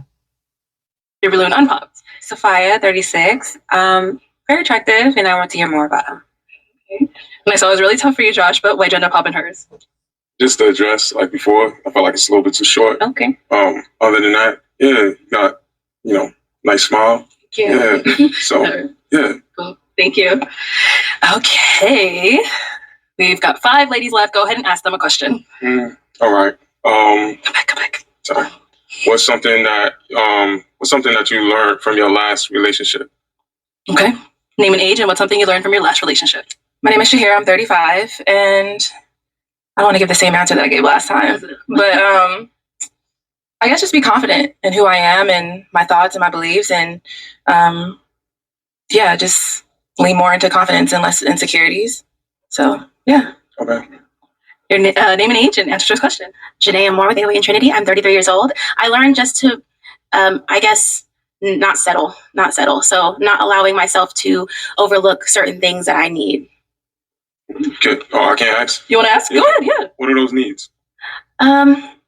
Your balloon unpopped. Sophia, 36. Very attractive, and I want to hear more about him. Okay. And I saw it was really tough for you, Josh, but why'd you end up popping hers? Just the dress, like before, I felt like it's a little bit too short. Okay. Other than that, yeah, you got, nice smile. Yeah. So, yeah. Cool. Thank you. Okay. We've got 5 ladies left. Go ahead and ask them a question. All right. Come back. Sorry. What's something that you learned from your last relationship? Okay. Name and age and what's something you learned from your last relationship. My name is Shahira. I'm 35, and I don't want to give the same answer that I gave last time, but I guess just be confident in who I am and my thoughts and my beliefs, and just lean more into confidence and less insecurities. So yeah. Okay. Your name and age and answer to this question. Janae Moore with Alien Trinity. I'm 33 years old. I learned just to, I guess, not settle. So not allowing myself to overlook certain things that I need. Good. Oh, I can't ask. You want to ask? Yeah. Go ahead. Yeah. What are those needs?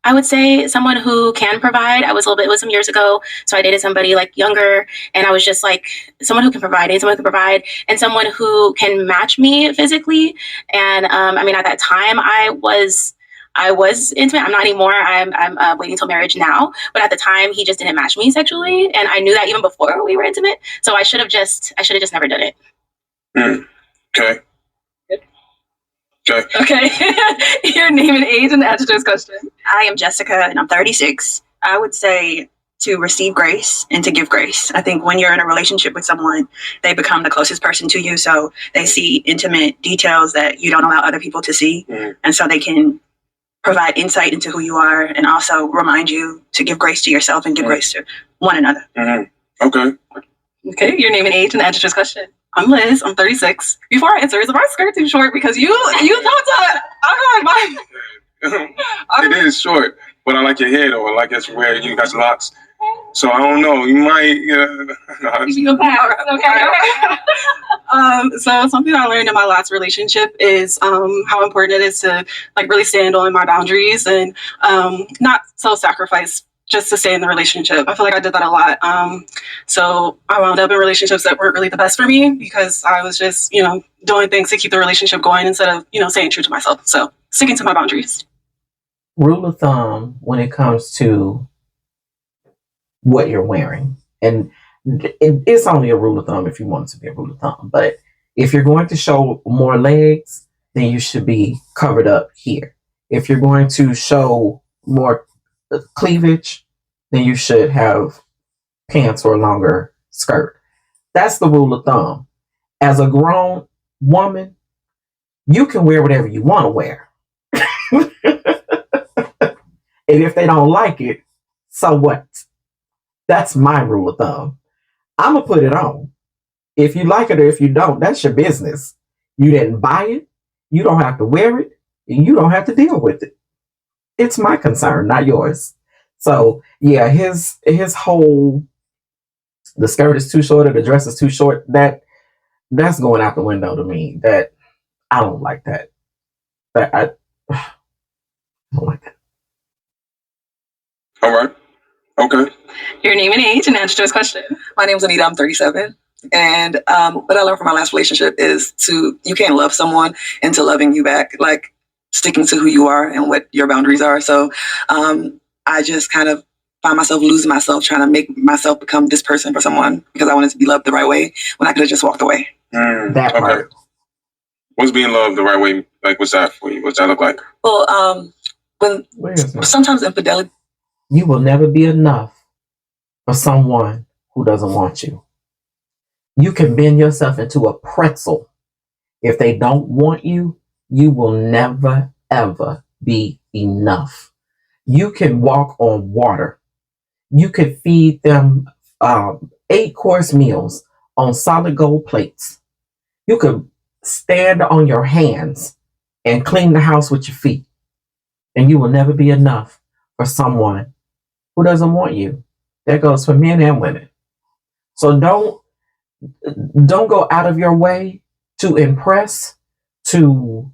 I would say someone who can provide. It was some years ago. So I dated somebody like younger, and I was just like someone who can provide, and someone who can match me physically. And at that time I was intimate. I'm not anymore. I'm waiting till marriage now. But at the time he just didn't match me sexually, and I knew that even before we were intimate. So I should have just never done it. Okay. Okay. Your name and age and answer to this question. I am Jessica and I'm 36. I would say to receive grace and to give grace. I think when you're in a relationship with someone, they become the closest person to you. So they see intimate details that you don't allow other people to see. And so they can provide insight into who you are and also remind you to give grace to yourself and give grace to one another. Okay. Okay. Your name and age and answer to this question. I'm Liz. I'm 36. Before I answer, is my skirt too short? Because you talked to. I'm like, It is short, but I like your hair though. I like it where you got locks. So I don't know. You might. So something I learned in my last relationship is how important it is to really stand on my boundaries and not self-sacrifice just to stay in the relationship. I feel like I did that a lot. So I wound up in relationships that weren't really the best for me because I was just, doing things to keep the relationship going instead of, staying true to myself. So sticking to my boundaries. Rule of thumb when it comes to what you're wearing. And it's only a rule of thumb if you want it to be a rule of thumb. But if you're going to show more legs, then you should be covered up here. If you're going to show more cleavage, then you should have pants or a longer skirt. That's the rule of thumb. As a grown woman, you can wear whatever you want to wear. And if they don't like it, so what? That's my rule of thumb. I'm going to put it on. If you like it or if you don't, that's your business. You didn't buy it. You don't have to wear it. And you don't have to deal with it. It's my concern, not yours. So yeah, his whole, the skirt is too short or the dress is too short, that's going out the window to me. That I don't like that. I don't like that. All right. Okay. Your name and age and answer to this question. My name is Anita. I'm 37. And what I learned from my last relationship is you can't love someone into loving you back, like sticking to who you are and what your boundaries are. So I just kind of find myself losing myself trying to make myself become this person for someone because I wanted to be loved the right way when I could have just walked away. That part. Okay. What's being loved the right way? Like, what's that for you? What's that look like? Well, sometimes infidelity. You will never be enough for someone who doesn't want you. You can bend yourself into a pretzel. If they don't want you, you will never, ever be enough. You can walk on water. You could feed them 8-course meals on solid gold plates. You could stand on your hands and clean the house with your feet. And you will never be enough for someone who doesn't want you. That goes for men and women. So don't go out of your way to impress, to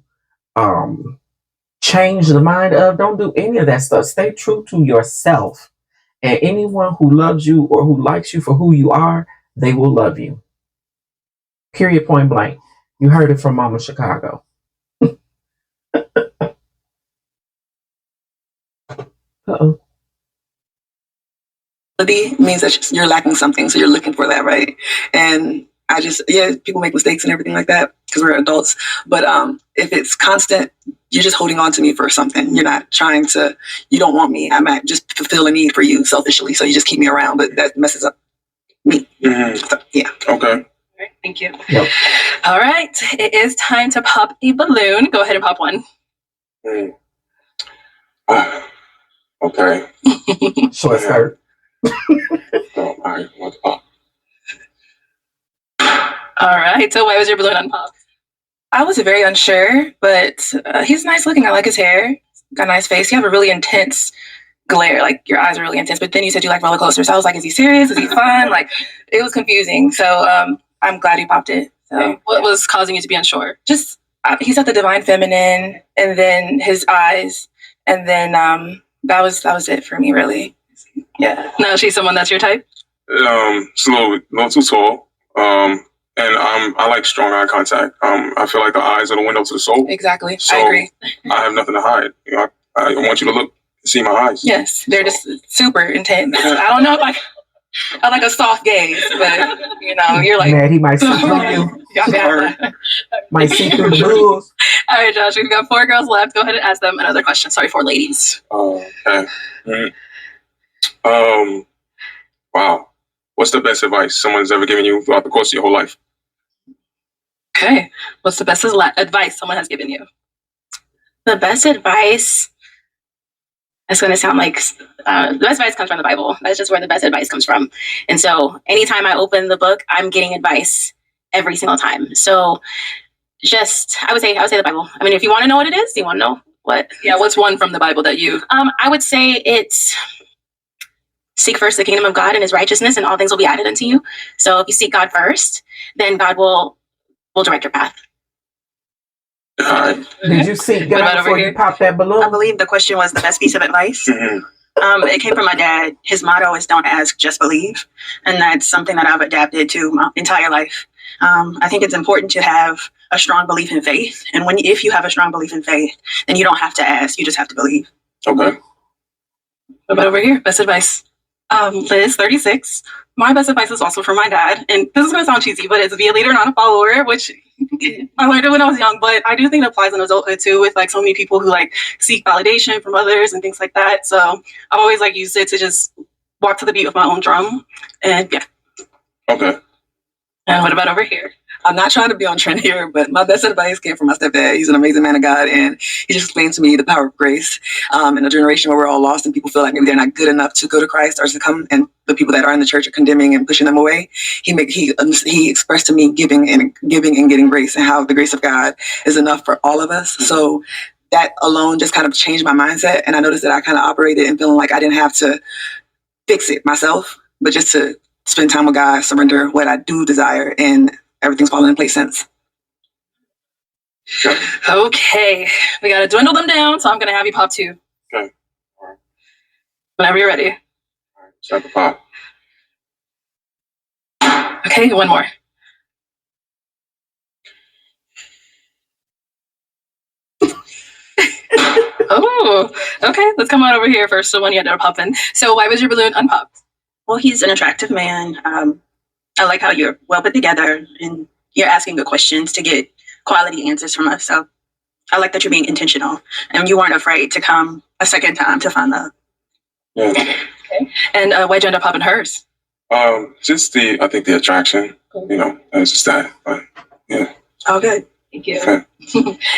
change the mind of. Don't do any of that stuff. Stay true to yourself. And anyone who loves you or who likes you for who you are, they will love you. Period, point blank. You heard it from Mama Chicago. Uh-oh. Means that you're lacking something, so you're looking for that, right? And people make mistakes and everything like that. because we're adults. But if it's constant, you're just holding on to me for something. You're not trying to, you don't want me. I might just fulfill a need for you selfishly. So you just keep me around, but that messes up me. So, yeah. Okay. Thank you. Yep. All right. It is time to pop a balloon. Go ahead and pop one. Okay. So let's start. All right. Let's pop. All right. So why was your balloon unpopped? I was very unsure, but he's nice looking. I like his hair. Got a nice face. You have a really intense glare. Like your eyes are really intense. But then you said you like roller coasters. So I was like, is he serious? Is he fun? Like it was confusing. So I'm glad he popped it. So what was causing you to be unsure? Just he said the divine feminine, and then his eyes, and then that was it for me, really. Yeah. Now she's someone that's your type. It's a little too tall. And I like strong eye contact. I feel like the eyes are the window to the soul. Exactly. So I agree. I have nothing to hide. You know, I want you to look, see my eyes. Yes, they're just super intense. I don't know if I like a soft gaze, but you know, you're like. Mad, he might see through you. Might see through the blues. All right, Josh, we've got 4 girls left. Go ahead and ask them another question. Sorry, 4 ladies. Okay. Wow. What's the best advice someone's ever given you throughout the course of your whole life? Okay. What's the best advice someone has given you? The best advice, it's going to sound like the best advice comes from the Bible. That's just where the best advice comes from. And so anytime I open the book, I'm getting advice every single time. So I would say the Bible. I mean, if you want to know what it is, you want to know what? Yeah, what's one from the Bible that you... I would say it's seek first the kingdom of God and his righteousness, and all things will be added unto you. So if you seek God first, then God will direct your path. Did you seek God before you popped that balloon? I believe the question was the best piece of advice. It came from my dad. His motto is don't ask, just believe. And that's something that I've adapted to my entire life. I think it's important to have a strong belief in faith. And if you have a strong belief in faith, then you don't have to ask, you just have to believe. Okay. What about over here? Best advice? Liz, 36. My best advice is also from my dad. And this is going to sound cheesy, but it's be a leader, not a follower, which I learned it when I was young. But I do think it applies in adulthood too, with like so many people who like seek validation from others and things like that. So I've always like used it to just walk to the beat of my own drum. And yeah. Okay. And what about over here? I'm not trying to be on trend here, but my best advice came from my stepdad. He's an amazing man of God, and he just explained to me the power of grace in a generation where we're all lost and people feel like maybe they're not good enough to go to Christ or to come, and the people that are in the church are condemning and pushing them away. He expressed to me giving and getting grace, and how the grace of God is enough for all of us. So that alone just kind of changed my mindset, and I noticed that I kind of operated and feeling like I didn't have to fix it myself, but just to spend time with God, surrender what I do desire, and everything's falling in place since. Okay. We got to dwindle them down, so I'm going to have you pop 2. Okay. All right. Whenever you're ready. All right. Start the pop. Okay, one more. Oh, okay. Let's come on over here first. The one you ended up popping. So why was your balloon unpopped? Well, he's an attractive man. I like how you're well put together and you're asking good questions to get quality answers from us. So I like that you're being intentional and you weren't afraid to come a second time to find love. Yeah. Okay. And why'd you end up popping hers? Just I think the attraction, you know, it's just that, but yeah. Oh, good. Thank you. Okay.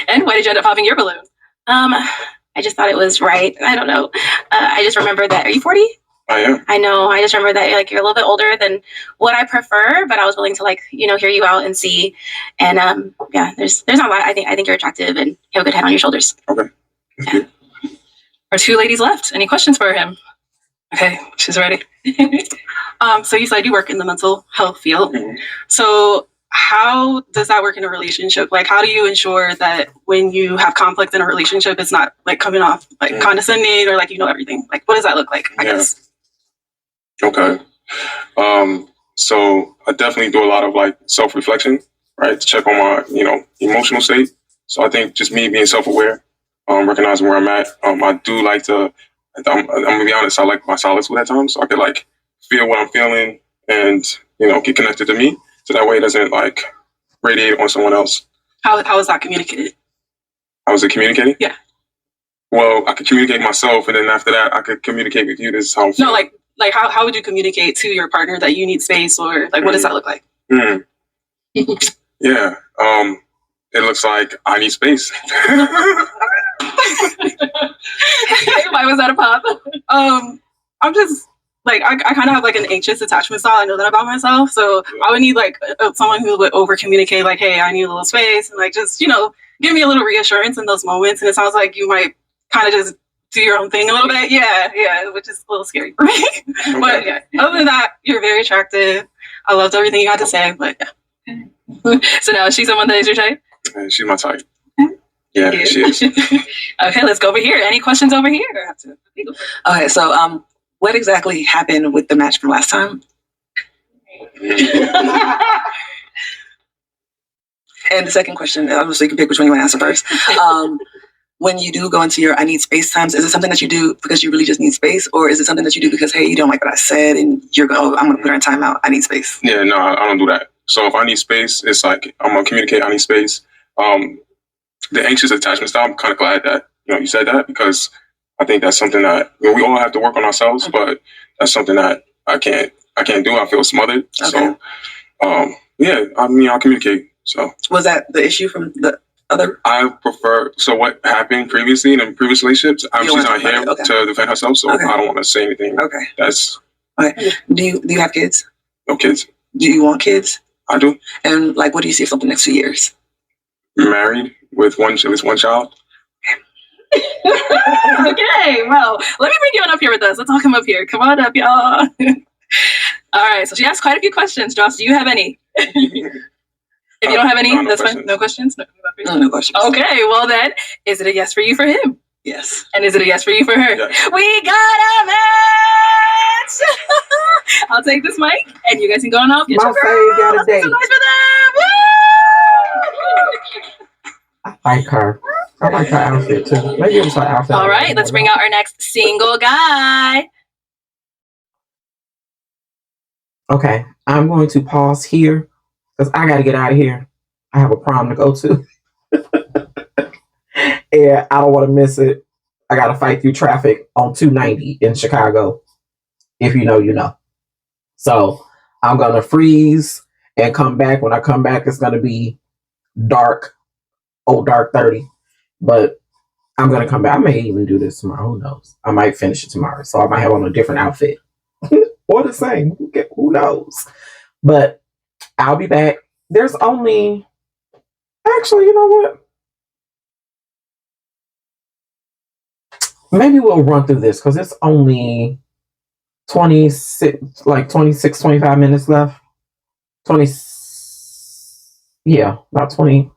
And why did you end up popping your balloon? I just thought it was right. I don't know. I just remember that. Are you 40? I am. I know. I just remember that like you're a little bit older than what I prefer, but I was willing to like, you know, hear you out and see. And yeah, there's not a lot. I think you're attractive and you have a good head on your shoulders. Okay. Yeah. Our 2 ladies left. Any questions for him? Okay, she's ready. So you said you work in the mental health field. So how does that work in a relationship? Like, how do you ensure that when you have conflict in a relationship, it's not like coming off like condescending or like, you know, everything? Like, what does that look like? I guess. Okay. So I definitely do a lot of like self-reflection, right? To check on my, you know, emotional state. So I think just me being self-aware, recognizing where I'm at. I do like to, I'm gonna be honest, I like my solitude at times. So I could like feel what I'm feeling and, you know, get connected to me. So that way it doesn't like radiate on someone else. How is that communicated? How was it communicated? Yeah. Well, I could communicate myself, and then after that, I could communicate with you. This is how I'm feeling. No, like how would you communicate to your partner that you need space, or like what does that look like? Yeah. It looks like I need space. Why was that a pop? I'm just like I kind of have like an anxious attachment style. I know that about myself, so I would need like someone who would over communicate, like, "Hey, I need a little space," and like just give me a little reassurance in those moments. And it sounds like you might kind of just do your own thing a little bit. Yeah, which is a little scary for me. Okay. But yeah, other than that, you're very attractive. I loved everything you had to say. But yeah. So now is she someone that is your type? She's my type. Yeah, she is. Okay, let's go over here. Any questions over here? Okay, so what exactly happened with the match from last time? And the second question, obviously you can pick which one you want to answer first. When you do go into your I need space times, is it something that you do because you really just need space, or is it something that you do because, hey, you don't like what I said and you're going, I'm going to put her in timeout, I need space? Yeah, no, I don't do that. So if I need space, it's like I'm going to communicate I need space. The anxious attachment style, I'm kind of glad that you said that, because I think that's something that we all have to work on ourselves, but that's something that I can't do. I feel smothered. Okay. So yeah, I mean, I'll communicate. So was that the issue from the other? I prefer. So what happened previously in the previous relationships? She's not here to defend herself, so I don't want to say anything. Okay, that's okay. Do you have kids? No kids. Do you want kids? I do. And like, what do you see for the next few years? Married with at least one child. Okay, well, let me bring you on up here with us. Let's all come up here. Come on up, y'all. All right, so she asked quite a few questions. Joss, do you have any? If you don't have any, that's fine. No questions? No questions. Okay, well then, is it a yes for you for him? Yes. And is it a yes for you for her? Yes. We got a match! I'll take this mic, and you guys can go on off. Get your girls. Got a date. Some noise for them! Woo! I like her. I like her outfit too. Maybe it was her outfit. All right, let's bring out our next single guy. Okay, I'm going to pause here because I got to get out of here. I have a prom to go to. And I don't want to miss it. I got to fight through traffic on 290 in Chicago. If you know, you know. So I'm going to freeze and come back. When I come back, it's going to be dark. Dark 30. But I'm going to come back. I may even do this tomorrow. Who knows? I might finish it tomorrow. So I might have on a different outfit. Or the same. Who knows? But I'll be back. There's only... Actually, you know what? Maybe we'll run through this because it's only 26, 25 minutes left. 20... Yeah, about 20...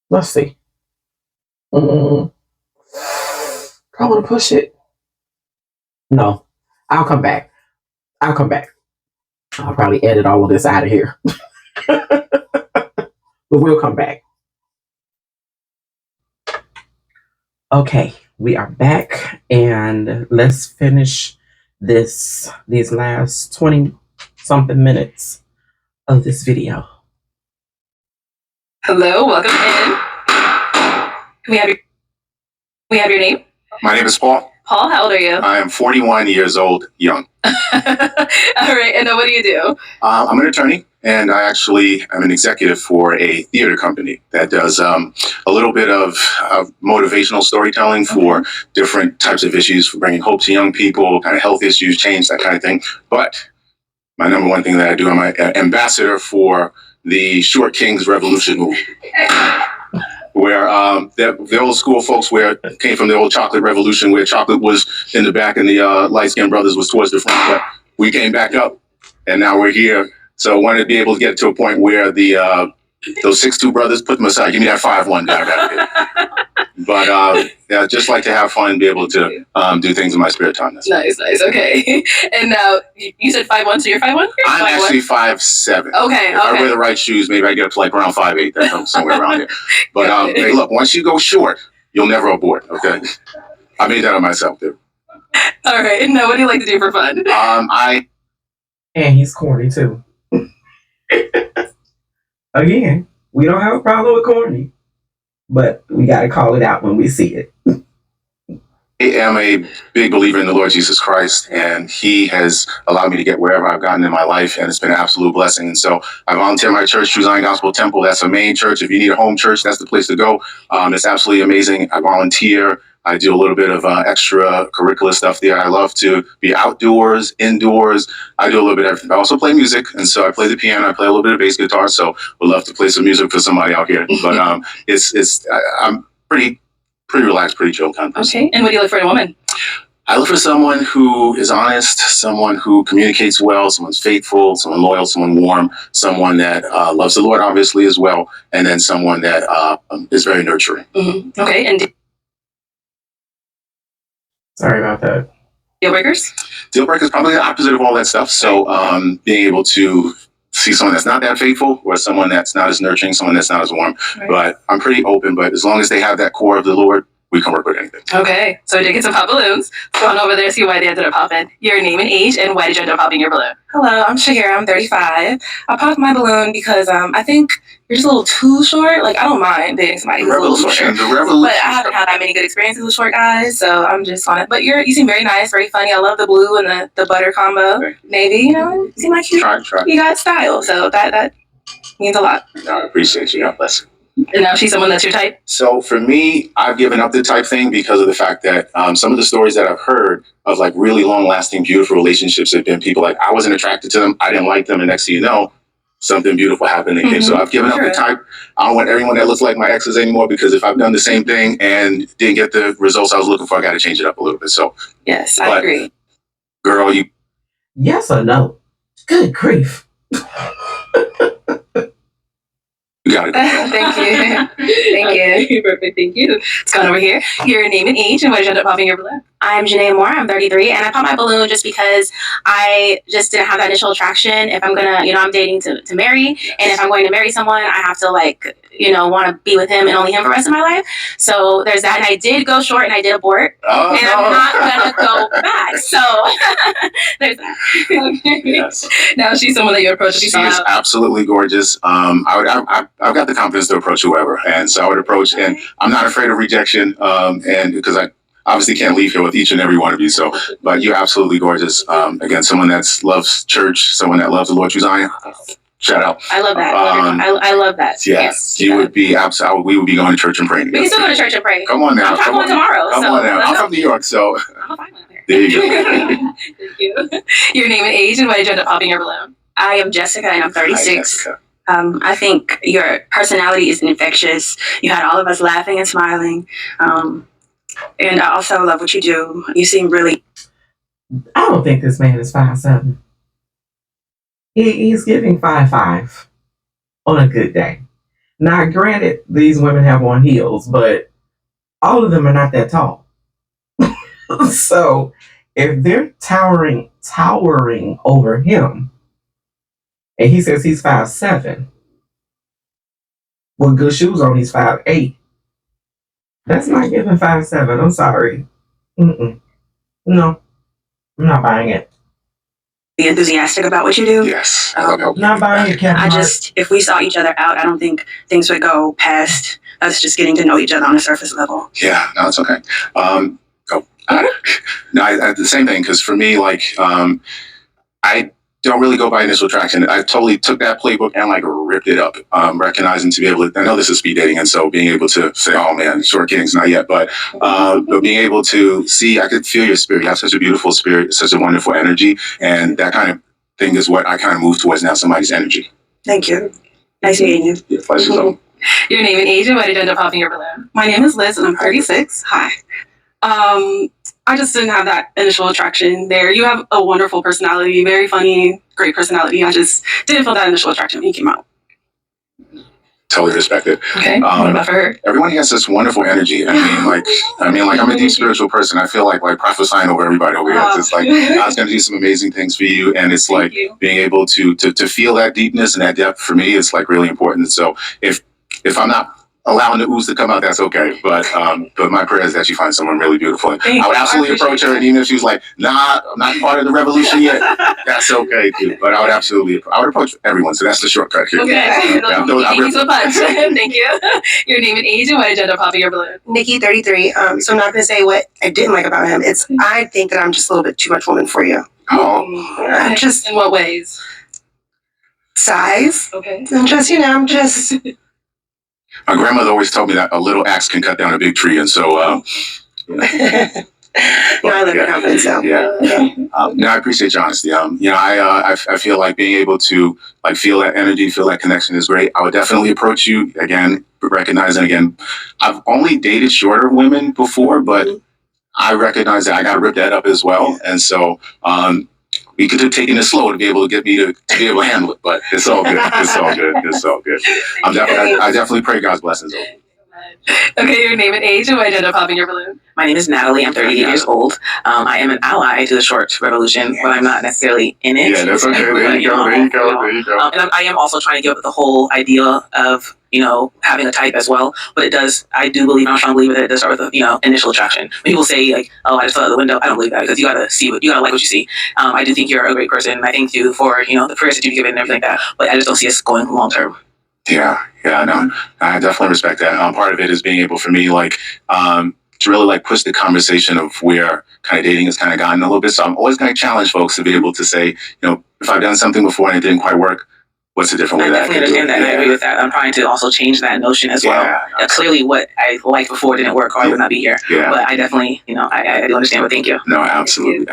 Let's see. I want to push it. No, I'll come back. I'll probably edit all of this out of here. But we'll come back. Okay, we are back, and let's finish these last 20-something minutes of this video. Hello, welcome in. Can we have your name? My name is Paul. Paul, how old are you? I am 41 years old, young. All right, and what do you do? I'm an attorney, and I actually am an executive for a theater company that does a little bit of motivational storytelling for different types of issues, for bringing hope to young people, kind of health issues, change, that kind of thing. But my number one thing that I do, I'm an ambassador for the Short Kings Revolution movement, where the old school folks came from the old chocolate revolution, where chocolate was in the back and the light-skinned brothers was towards the front. But we came back up, and now we're here. So I wanted to be able to get to a point where those 6'2" brothers, put them aside. Give me that 5'1" guy. But yeah, just like to have fun and be able to do things in my spare time. Nice. Okay. And now you said 5'1", so you're 5'1"? I'm actually 5'7". Okay. If I wear the right shoes, maybe I get up to like around 5'8". That's somewhere around there. But hey, look, once you go short, you'll never abort. Okay, I made that of myself, dude. All right. And now, what do you like to do for fun? And he's corny too. Again. We don't have a problem with corny, but we got to call it out when we see it. I am a big believer in the Lord Jesus Christ, and He has allowed me to get wherever I've gotten in my life, and it's been an absolute blessing. And so I volunteer at my church, True Zion Gospel Temple. That's a main church. If you need a home church, that's the place to go. It's absolutely amazing. I volunteer. I do a little bit of extracurricular stuff there. I love to be outdoors, indoors. I do a little bit of everything. I also play music, and so I play the piano. I play a little bit of bass guitar. So would love to play some music for somebody out here. But I'm pretty relaxed, pretty chill kind of person. Okay. And what do you look for in a woman? I look for someone who is honest, someone who communicates well, someone's faithful, someone loyal, someone warm, someone that loves the Lord, obviously, as well, and then someone that is very nurturing. Mm-hmm. Okay. And sorry about that. Deal breakers? Deal breakers probably the opposite of all that stuff. So being able to see someone that's not that faithful or someone that's not as nurturing, someone that's not as warm. Right. But I'm pretty open, but as long as they have that core of the Lord, we can work with anything. Okay, so I did get some pop balloons. Go on over there, see why they ended up popping. Your name and age, and why did you end up popping your balloon? Hello, I'm Shahira. I'm 35. I popped my balloon because I think you're just a little too short. Like, I don't mind dating somebody who's a little shorter. But I haven't had that many good experiences with short guys, so I'm just on it. But you seem very nice, very funny. I love the blue and the butter combo. Navy, you seem like you got style. So that means a lot. I appreciate you. God bless you. And now she's someone that's your type? So for me, I've given up the type thing because of the fact that some of the stories that I've heard of like really long lasting, beautiful relationships have been people like, I wasn't attracted to them. I didn't like them. And next thing you know, something beautiful happened and came. So I've given up the type. I don't want everyone that looks like my exes anymore because if I've done the same thing and didn't get the results I was looking for, I got to change it up a little bit. So yes, I agree. Girl, you. Yes or no? Good grief. You got it. Thank you. Thank you. Perfect. Thank you. Let's go on over here. Your name and age, and why did you end up popping your balloon? I'm Janae Moore. I'm 33, and I popped my balloon just because I just didn't have that initial attraction. If I'm gonna, I'm dating to marry, and if I'm going to marry someone, I have to want to be with him and only him for the rest of my life. So there's that. And I did go short, and I did abort, and I'm not gonna go back. So there's that. Okay. Yes. Now she's someone that you approach. She is absolutely gorgeous. I've got the confidence to approach whoever, and so I would approach, and I'm not afraid of rejection, and because I obviously can't leave here with each and every one of you. So, but you're absolutely gorgeous. Again, someone that loves church, someone that loves the Lord True Zion. Shout out. I love that. I love that. Yes, you would be absolutely. We would be going to church and praying. We can still go to church and pray. Come on now. I'm going tomorrow. Come on now. I'm from New York, so. There you go. Thank you. Your name and age, and why did you end up popping your balloon? I am Jessica, and I'm 36. Hi, I think your personality is infectious. You had all of us laughing and smiling. And I also love what you do. You seem really... I don't think this man is 5'7". He's giving 5'5" on a good day. Now, granted, these women have on heels, but all of them are not that tall. So if they're towering over him, and he says he's 5'7", with good shoes on, he's 5'8". That's not giving 5'7". I'm sorry. No, I'm not buying it. Be enthusiastic about what you do. Yes. Not buying it, Captain. If we saw each other out, I don't think things would go past us just getting to know each other on a surface level. Yeah, no, it's okay. The same thing, because for me, I don't really go by initial attraction. I totally took that playbook and ripped it up, recognizing to be able to, I know this is speed dating, and so being able to say, oh man, short kings, not yet, but being able to see, I could feel your spirit. You have such a beautiful spirit, such a wonderful energy, and that kind of thing is what I kind of move towards now, somebody's energy. Thank you. Nice meeting you. Yeah, pleasure. Your name and age, and why did you end up popping your balloon? My name is Liz, and I'm 36. Hi. I just didn't have that initial attraction there. You have a wonderful personality, very funny, great personality. I just didn't feel that initial attraction when you came out. Totally respect it. Okay. What about for her? Everyone has this wonderful energy. I'm a deep spiritual person. I feel like prophesying over everybody over here. It's like God's going to do some amazing things for you, and it's like being able to feel that deepness and that depth for me is really important. So if I'm not allowing the ooze to come out, that's okay. But my prayer is that she finds someone really beautiful. And I would absolutely approach her, and even if she was like, "Nah, I'm not part of the revolution yet," that's okay too. But I would approach everyone. So that's the shortcut here. Okay. Thank you so much. Thank you. Your name and age and what agenda popping your balloon. Nikki, 33. So I'm not gonna say what I didn't like about him. It's I think that I'm just a little bit too much woman for you. Okay. Just in what ways? Size. Okay. And just I'm just. My grandmother always told me that a little axe can cut down a big tree, and so. I live in confidence, so. No, I appreciate your honesty. I feel like being able to like feel that energy, feel that connection is great. I would definitely approach you again, recognizing again, I've only dated shorter women before, but I recognize that I got to rip that up as well, and so. We could have taken it slow to be able to get me to be able to handle it, but it's all good. It's all good. It's all good. I definitely pray God's blessings over. Okay, your name and age and what agenda popping your balloon. My name is Natalie. I'm 38 years old. I am an ally to the short revolution, but I'm not necessarily in it. Yeah, that's okay. There you go. There you go. There you go. And I am also trying to give up the whole idea of having a type as well. But I do believe, I'm a strong believer that it does start with initial attraction. When people say like, "Oh, I just saw out the window," I don't believe that because you gotta like what you see. I do think you're a great person. I thank you for the prayers that you've given and everything like that. But I just don't see us going long term. Yeah, no, I definitely respect that. Part of it is being able for me, like, to really like push the conversation of where kind of dating has kind of gotten a little bit. So I'm always going to challenge folks to be able to say, if I've done something before and it didn't quite work, what's a different way that I can do it? I definitely understand that, and I agree with that. I'm trying to also change that notion as well. Clearly, what I liked before didn't work, or I would not be here. Yeah. But I definitely, I do understand. But thank you. No, absolutely.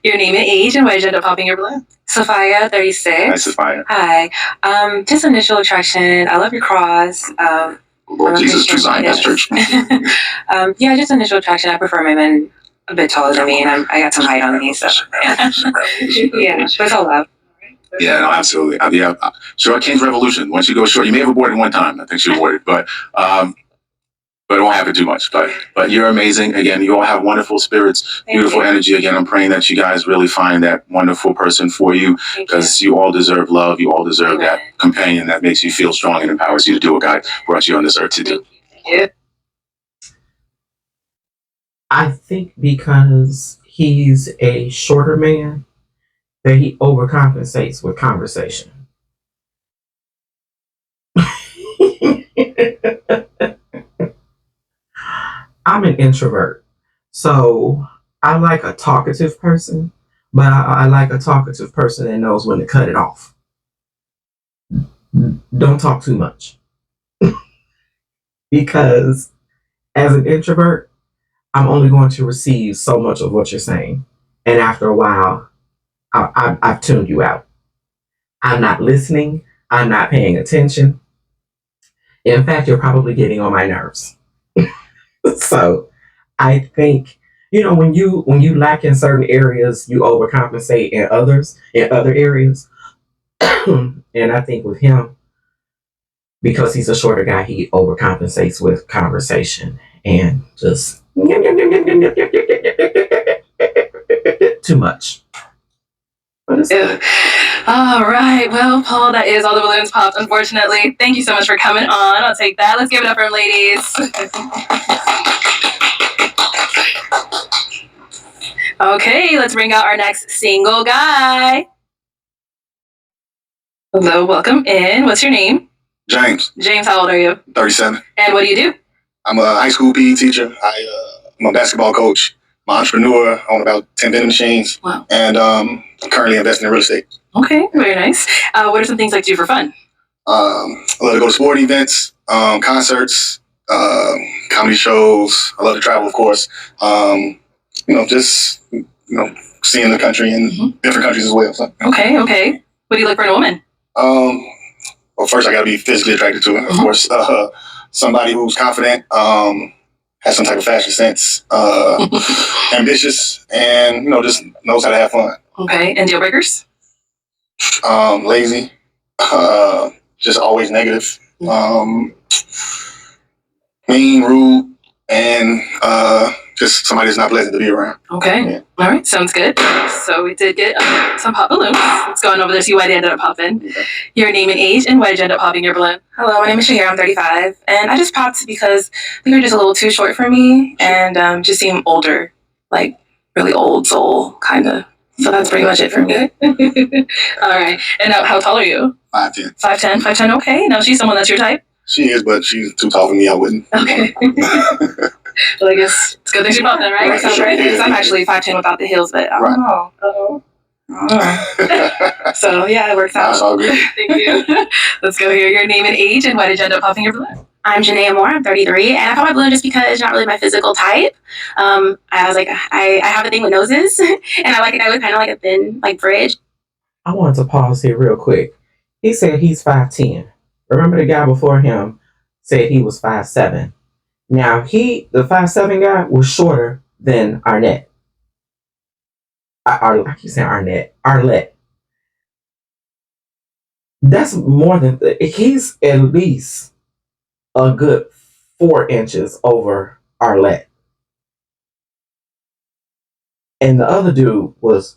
Your name and age and what agenda popping your balloon. Sophia, 36. Hi, Sophia. Hi. Just initial attraction. I love your cross. Lord Jesus, design this church. Yeah, just initial attraction. I prefer my men a bit taller than me, and I got some height on me, so yeah, but it's all love. Yeah, no, absolutely. Short King's Revolution. Once you go short, you may have aborted one time. I think she aborted, but it won't happen too much. But you're amazing. Again, you all have wonderful spirits, beautiful energy. Again, I'm praying that you guys really find that wonderful person for you because you all deserve love. You all deserve that companion that makes you feel strong and empowers you to do what God brought you on this earth to do. Yeah. I think because he's a shorter man, that he overcompensates with conversation. I'm an introvert, so I like a talkative person, but I like a talkative person that knows when to cut it off. Don't talk too much. Because as an introvert, I'm only going to receive so much of what you're saying. And after a while, I've tuned you out. I'm not listening. I'm not paying attention. In fact, you're probably getting on my nerves. So I think, when you lack in certain areas, you overcompensate in other areas. And I think with him, because he's a shorter guy, he overcompensates with conversation and just too much. All right. Well, Paul, that is all the balloons popped, unfortunately. Thank you so much for coming on. I'll take that. Let's give it up for him, ladies. Okay, let's bring out our next single guy. Hello, welcome in. What's your name? James. James, how old are you? 37. And what do you do? I'm a high school PE teacher. I'm a basketball coach. I'm an entrepreneur. I own about 10 vending machines. Wow. And I'm currently investing in real estate. Okay, very nice. What are some things like to do for fun? I love to go to sporting events, concerts, comedy shows. I love to travel, of course. Just seeing the country and different countries as well. So. Okay. What do you look for in a woman? Well, first I got to be physically attracted to her, of course. Somebody who's confident, has some type of fashion sense, ambitious, and just knows how to have fun. Okay, and deal breakers? Lazy, just always negative, mean, rude, and just somebody that's not pleasant to be around. Okay. Yeah. All right. Sounds good. So we did get some pop balloons. Let's go on over there, see why they ended up popping. Okay. Your name and age, and why did you end up popping your balloon? Hello, my name is Shahira. I'm 35, and I just popped because I think you're just a little too short for me, and just seem older, like really old soul, kind of. So that's pretty much it for me. All right. And how tall are you? 5'10". 5'10". 5'10". Okay. Now she's someone that's your type. She is, but she's too tall for me. I wouldn't. Okay. Well, I guess it's a good thing she popped then, right? Sounds right. Because I'm actually 5'10" without the heels, but I don't know. So yeah, it works out. That's all good. Thank you. Let's go here. Your name and age, and why did you end up popping your balloon? I'm Janaea Moore. I'm 33, and I popped my balloon just because it's not really my physical type. I was like, I have a thing with noses, and I like a guy with kind of like a thin like bridge. I wanted to pause here real quick. He said he's 5'10". Remember the guy before him said he was 5'7". Now the 5'7" guy was shorter than Arnett. I keep saying Arnett. Arlette. That's more than he's at least a good 4 inches over Arlette. And the other dude was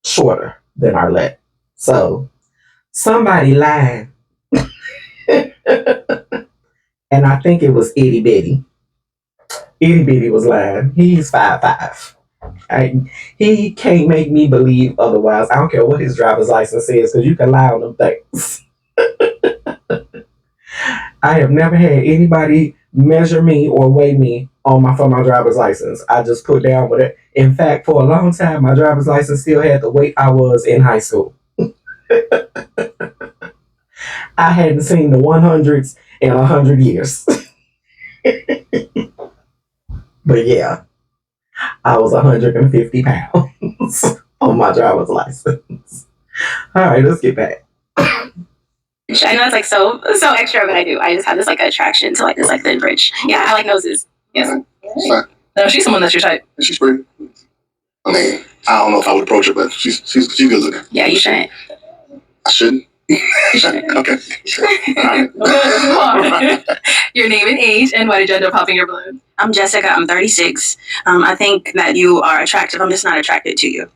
shorter than Arlette. So somebody lied. And I think it was Itty Bitty. Itty Bitty was lying. He's 5'5". He can't make me believe otherwise. I don't care what his driver's license says, because you can lie on them things. I have never had anybody measure me or weigh me for my driver's license. I just put down with it. In fact, for a long time, my driver's license still had the weight I was in high school. I hadn't seen the 100s in 100 years. But yeah, I was 150 pounds on my driver's license. All right, let's get back. I know it's like so extra, but I do. I just have this like attraction to like this like thin bridge. Yeah, I like noses. Yes. No, she's someone that's your type. She's pretty. I mean, I don't know if I would approach her, but she's good looking. Yeah, you shouldn't. I shouldn't. Okay. Okay. Your name and age, and why did you end up popping your balloon? I'm Jessica. I'm 36. I think that you are attractive. I'm just not attracted to you.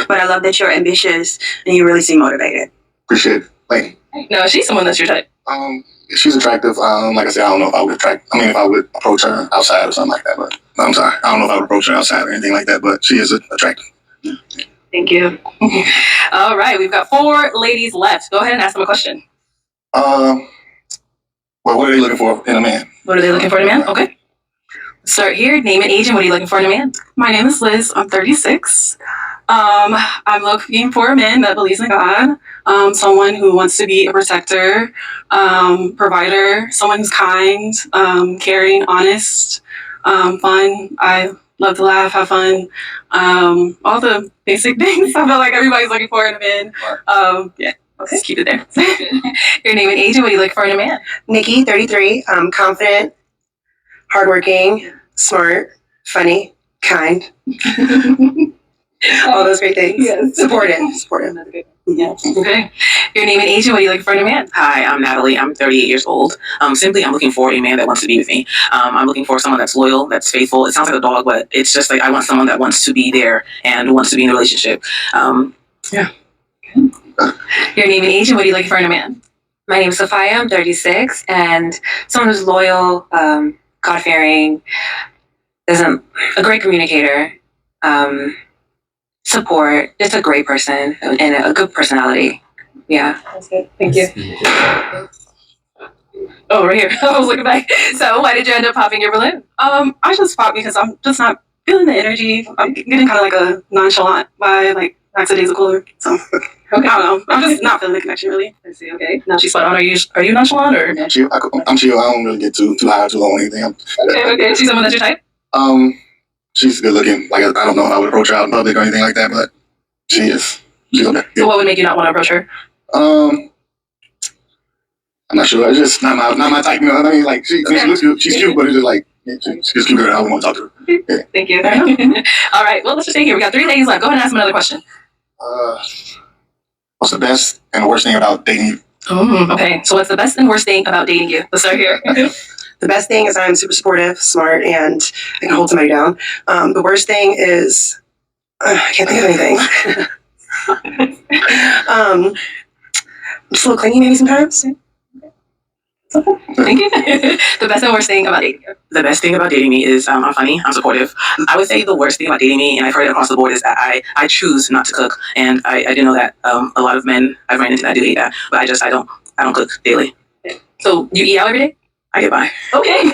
But I love that you're ambitious and you really seem motivated. Appreciate it. Thank you. No, she's someone that's your type. She's attractive. Like I said, I don't know if I would if I would approach her outside or something like that. But I'm sorry, I don't know if I would approach her outside or anything like that. But she is attractive. Thank you. All right, we've got 4 ladies left. Go ahead and ask them a question. Well, what are they looking for in a man? What are they looking for in a man? Okay. Start here. Name and age, and what are you looking for in a man? My name is Liz. I'm 36. I'm looking for a man that believes in God, someone who wants to be a protector, provider, someone who's kind, caring, honest, fun. I love to laugh, have fun, all the basic things I feel like everybody's looking for in a man. Yeah, let's just keep it there. Your name and age, and what do you look for in a man? Nikki, 33. Confident, hardworking, smart, funny, kind. All those great things. Yes. Supportive. Yeah. Okay. Your name and age, and what do you look for in a man? Hi, I'm Natalie. I'm 38 years old. Simply, I'm looking for a man that wants to be with me. I'm looking for someone that's loyal, that's faithful. It sounds like a dog, but it's just like I want someone that wants to be there and wants to be in a relationship. Yeah. Your name and age, and what do you look for in a man? My name is Sophia. I'm 36, and someone who's loyal, God-fearing, is a great communicator, support, just a great person, and a good personality. Yeah. That's good. Thank you. Oh, right here. I was looking back. So why did you end up popping your balloon? I just popped because I'm just not feeling the energy. I'm getting kind of like a nonchalant vibe, like lackadaisical. So okay. I don't know. I'm just not feeling the connection really. I see. Okay. Now she's spot on. Are you nonchalant or? I'm chill. I'm chill. I don't really get too high or too low or anything. Okay. She's someone that's your type. She's good looking. Like I don't know if I would approach her out in public or anything like that, but she is. She's okay. So what would make you not want to approach her? I'm not sure. It's just not my type. You know what I mean? Like she looks good. She's cute, but it's just like she's cute. I don't want to talk to her. Yeah. Thank you. All right. Well, let's just stay here. We got 3 ladies left. Go ahead and ask them another question. What's the best and worst thing about dating you? Okay. So what's the best and worst thing about dating you? Let's start here. The best thing is I'm super supportive, smart, and I can hold somebody down. The worst thing is I can't think of anything. Just a little clingy maybe sometimes. Thank you. The best and worst thing about dating you? The best thing about dating me is I'm funny, I'm supportive. I would say the worst thing about dating me, and I've heard it across the board, is that I choose not to cook. And I didn't know that a lot of men I've run into that do hate that. But I don't cook daily. So you eat out every day? I get by. Okay.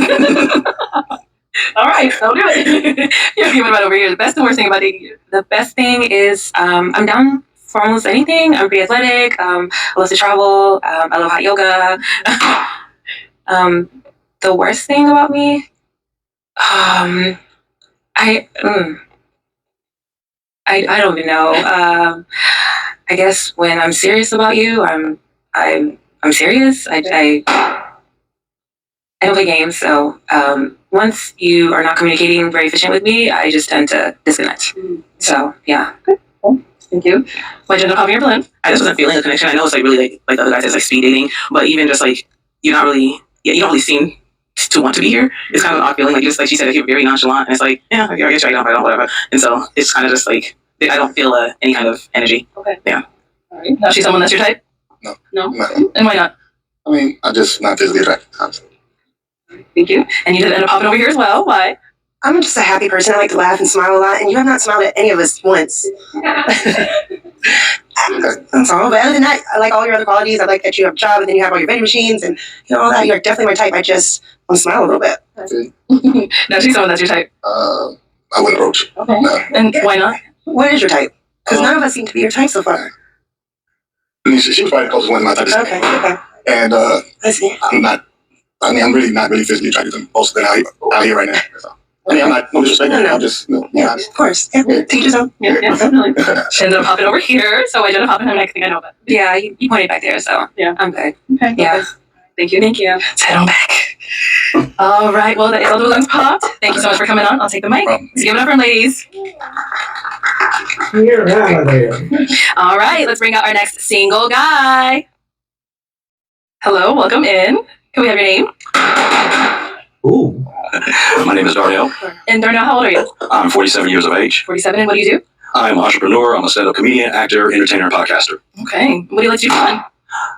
All right, I'll do it. You're giving it over here. The best and worst thing about dating you? The best thing is I'm down for almost anything. I'm pretty athletic. I love to travel. I love hot yoga. The worst thing about me, I don't even know. I guess when I'm serious about you, I'm serious. I don't play games, so once you are not communicating very efficient with me, I just tend to disconnect. So yeah. Thank you. Why'd you end up popping your balloon? I just wasn't feeling the connection. I know it's like really like the other guys, it's like speed dating, but even just like you're not really, you don't really seem to want to be here. It's kind of an odd feeling. Like just like she said, like, you're very nonchalant, and it's like, yeah, I guess I don't, whatever. And so it's kind of just like I don't feel any kind of energy. Okay. Yeah. All right. Now she's someone that's your type? No. No. And why not? I mean, I'm just not physically attracted. Thank you. And you did end up popping over here as well. Why? I'm just a happy person. I like to laugh and smile a lot, and you have not smiled at any of us once. That's all. But other than that, I like all your other qualities. I like that you have a job, and then you have all your vending machines, and all that. You're definitely my type. I just want to smile a little bit. Now she's someone that's your type. I wouldn't approach. Okay. No. And why not? What is your type? Because none of us seem to be your type so far. I mean, she was probably the closest one to my type. Okay. And I see. I'm really not really physically attracted to most of them out here right now. So. I mean, I'm not, no disrespect. No. I'm just, Yeah, of course. Yeah, teach us out. Yeah, definitely. She ended up popping over here, so I ended up popping her next thing I know about. Yeah, you pointed back there, so yeah, I'm good. Okay. Yeah. Thank you. Thank you. Let's head on back. All right. Well, that is all the balloons popped. Thank you so much for coming on. I'll take the mic. Let's give it up for them, ladies. You're out of there. All right. Let's bring out our next single guy. Hello. Welcome in. Can we have your name? Ooh. My name is Darnell. And Darnell, how old are you? I'm 47 years of age. 47. And what do you do? I'm an entrepreneur. I'm a stand-up comedian, actor, entertainer, and podcaster. Okay. What do you like to do for fun?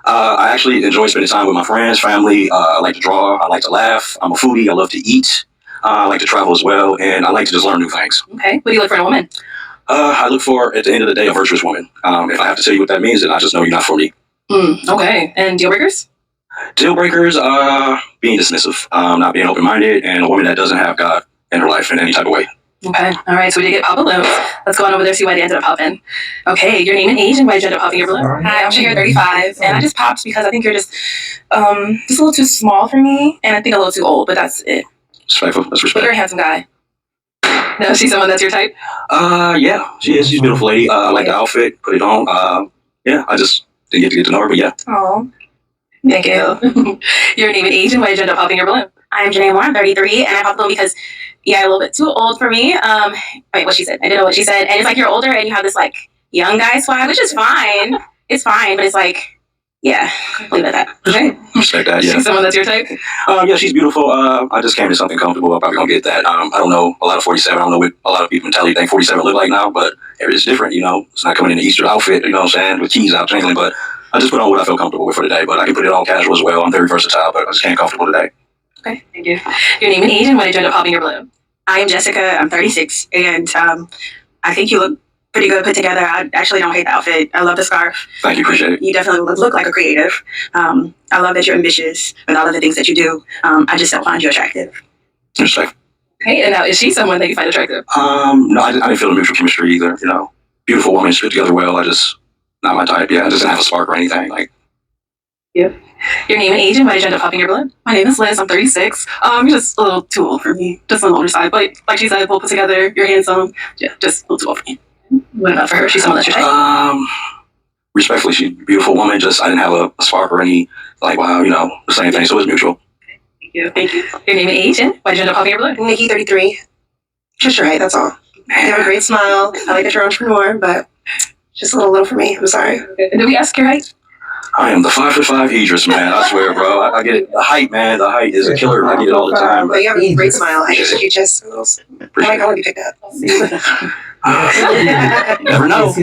I actually enjoy spending time with my friends, family. I like to draw. I like to laugh. I'm a foodie. I love to eat. I like to travel as well. And I like to just learn new things. Okay. What do you look for in a woman? I look for, at the end of the day, a virtuous woman. If I have to tell you what that means, then I just know you're not for me. Okay. And deal breakers? Deal breakers, being dismissive, not being open-minded, and a woman that doesn't have God in her life in any type of way. Okay. All right. So we did get pop balloons. Let's go on over there, see why they ended up popping. Okay. Your name and age and why did you end up popping your balloon? Hi, I'm Shahir 35, and I just popped because I think you're just a little too small for me, and I think a little too old, but that's it. Respectful. That's But respect. you're a handsome guy. No, she's someone that's your type? Yeah, she is. She's a beautiful lady. I like the outfit, put it on. Yeah, I just didn't get to know her, but yeah. Oh, thank you. Your name and age and why did you end up popping your balloon? I'm Janae Moore, I'm 33, and I popped the balloon because, yeah, a little bit too old for me. Wait, what she said? I didn't know what she said. And it's like you're older and you have this, like, young guy swag, which is fine. It's fine, but it's like, yeah, leave it at that. Okay. Respect that, yeah. She's someone that's your type? Yeah, she's beautiful. I just came to something comfortable. I'm probably going to get that. I don't know a lot of 47. I don't know what a lot of people mentality think 47 look like now, but it's different, you know. It's not coming in the Easter outfit, you know what I'm saying, with keys out jingling, but I just put on what I feel comfortable with for today, but I can put it on casual as well. I'm very versatile, but I just came comfortable today. Okay, thank you. Your name and age and why did you end up popping your balloon? I am Jessica. I'm 36, and I think you look pretty good put together. I actually don't hate the outfit. I love the scarf. Thank you, appreciate it. You definitely look like a creative. I love that you're ambitious with all of the things that you do. I just don't find you attractive. Respect. Okay, and now is she someone that you find attractive? No, I didn't feel the mutual chemistry either, you know. Beautiful woman, put together well. Not my type, yeah. I just didn't have a spark or anything, like. Yeah. Your name and age and why did you end up popping your balloon? My name is Liz. I'm 36. You're just a little too old for me. Just on the older side. But like she said, we'll put together. You're handsome. Yeah, just a little too old for me. What about for her? She's someone that's your type? Respectfully, she's a beautiful woman. Just I didn't have a spark or any, like, wow, you know, the same thing. So it's mutual. Thank you. Thank you. Your name and age and why did you end up popping your balloon? Nikki, 33. Just your height, that's all. You have a great smile. I like that you're an entrepreneur, but just a little for me. I'm sorry. Did we ask your height? I am the 5'5" Idris, man. I swear, bro. I get it. The height, man. The height is a killer. I get it all the time. But you have a great smile. I just you just I want to be picked up. You never know.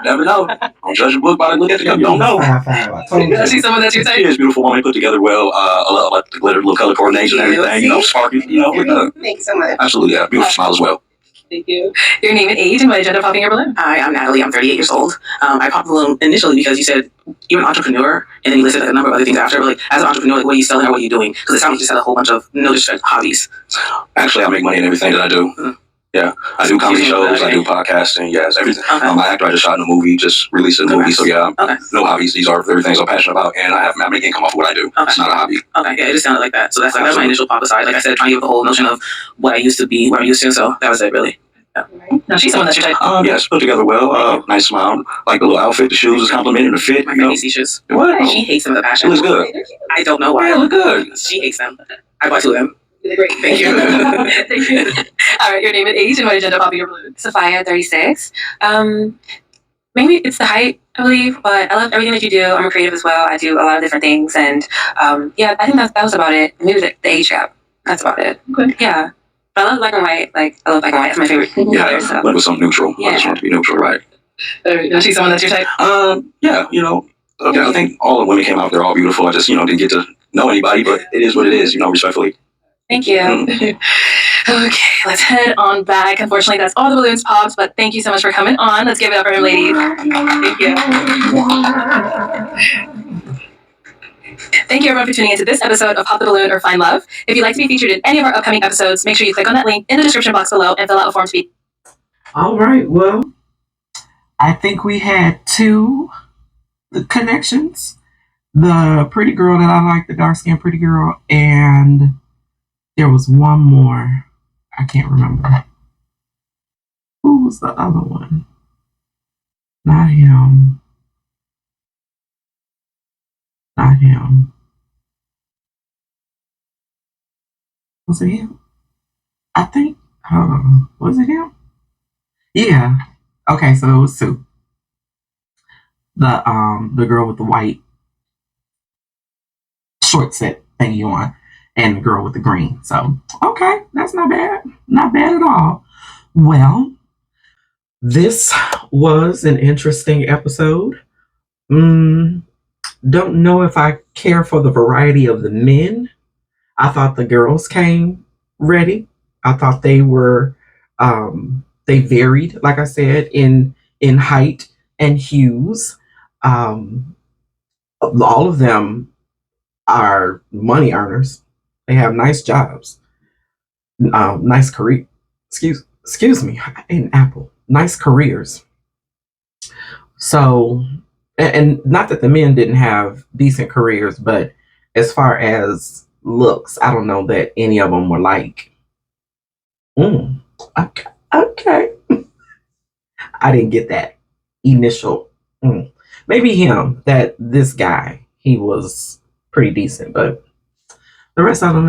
Never know. Don't judge a book by the look at the You don't know. Is she someone that you She is beautiful woman, put together well. I love the glitter, little color coordination, and everything. You know, sparkly. You know, Thanks so much. absolutely, yeah. Beautiful smile as well. Thank you. Your name and age and what agenda popping your balloon? Hi, I'm Natalie. I'm 38 years old. I popped the balloon initially because you said you're an entrepreneur, and then you listed a number of other things after. But like, as an entrepreneur, like, what are you selling or what are you doing? Because it sounds like you just had a whole bunch of no disrespect hobbies. Actually, I make money in everything that I do. Yeah, I do comedy shows, I do podcasting, yes, everything. I'm an actor, I just shot in a movie, just released a movie, so yeah, no hobbies. These are everything I'm passionate about, and I make income off of what I do. It's not a hobby. Okay, yeah, it just sounded like that. So that's like, that's my initial pop aside. Like I said, trying to give the whole notion of what I used to be, what I'm used to, so that was it, really. Yeah. Now she's someone that's your type. Yes, put together well, nice smile, like the little outfit, the shoes is complimenting the fit. My friend these shoes. What? She hates them with a passion. It looks good. I don't know why. Yeah, it look good. She hates them. I bought 2 of them. Great. Thank you. Thank you. All right, your name and age and what agenda popping your balloon? Sophia, 36. Maybe it's the height, I believe, but I love everything that you do. I'm a creative as well. I do a lot of different things, and yeah, I think that was about it. Maybe the age gap. That's about it. Okay. Yeah. But I love black and white. Like, I love black and white. It's my favorite color. So. Went with something neutral. I just want to be neutral, right? Now she's someone that's your type. Yeah, you know, okay, I think all the women came out. They're all beautiful. I just, you know, didn't get to know anybody, but it is what it is. You know, respectfully. Thank you. Okay, let's head on back. Unfortunately, that's all the balloons popped, but thank you so much for coming on. Let's give it up for him, ladies. Thank you. Thank you, everyone, for tuning into this episode of Pop the Balloon or Find Love. If you'd like to be featured in any of our upcoming episodes, make sure you click on that link in the description box below and fill out a form to be. All right, well, I think we had 2 connections. The pretty girl that I like, the dark-skinned pretty girl, and there was one more. I can't remember. Who was the other one? Not him. Not him. Was it him? I think. Hold on. Was it him? Yeah. Okay, so it was 2. The girl with the white short set thingy on, and the girl with the green. So okay, that's not bad. Not bad at all. Well, this was an interesting episode. Don't know if I care for the variety of the men. I thought the girls came ready. I thought they were they varied, like I said, in height and hues. All of them are money earners. They have nice jobs, nice career. Excuse me, in Apple, nice careers. So, and not that the men didn't have decent careers, but as far as looks, I don't know that any of them were like, okay. I didn't get that initial. Maybe him, this guy, he was pretty decent, but the rest of them,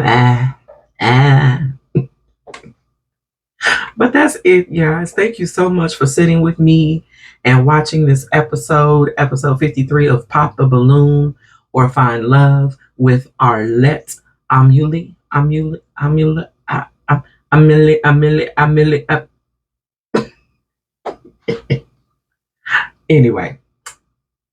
But that's it, guys. Thank you so much for sitting with me and watching this episode 53 of Pop the Balloon or Find Love with Arlette Amuli. Anyway,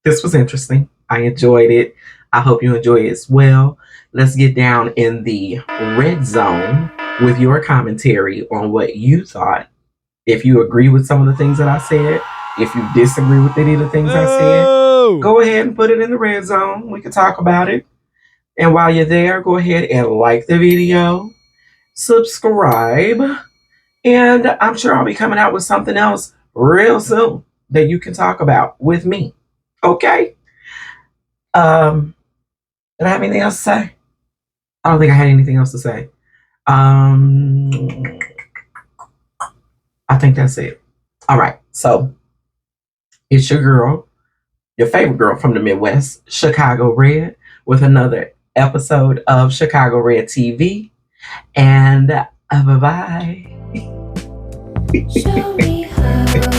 this was interesting. I enjoyed it. I hope you enjoy it as well. Let's get down in the red zone with your commentary on what you thought. If you agree with some of the things that I said, if you disagree with any of the things I said, go ahead and put it in the red zone. We can talk about it. And while you're there, go ahead and like the video, subscribe, and I'm sure I'll be coming out with something else real soon that you can talk about with me. Okay? Did I have anything else to say? I don't think I had anything else to say. I think that's it. All right. So it's your girl, your favorite girl from the Midwest, Chicago Red, with another episode of Chicago Red TV. And bye-bye. Show me how.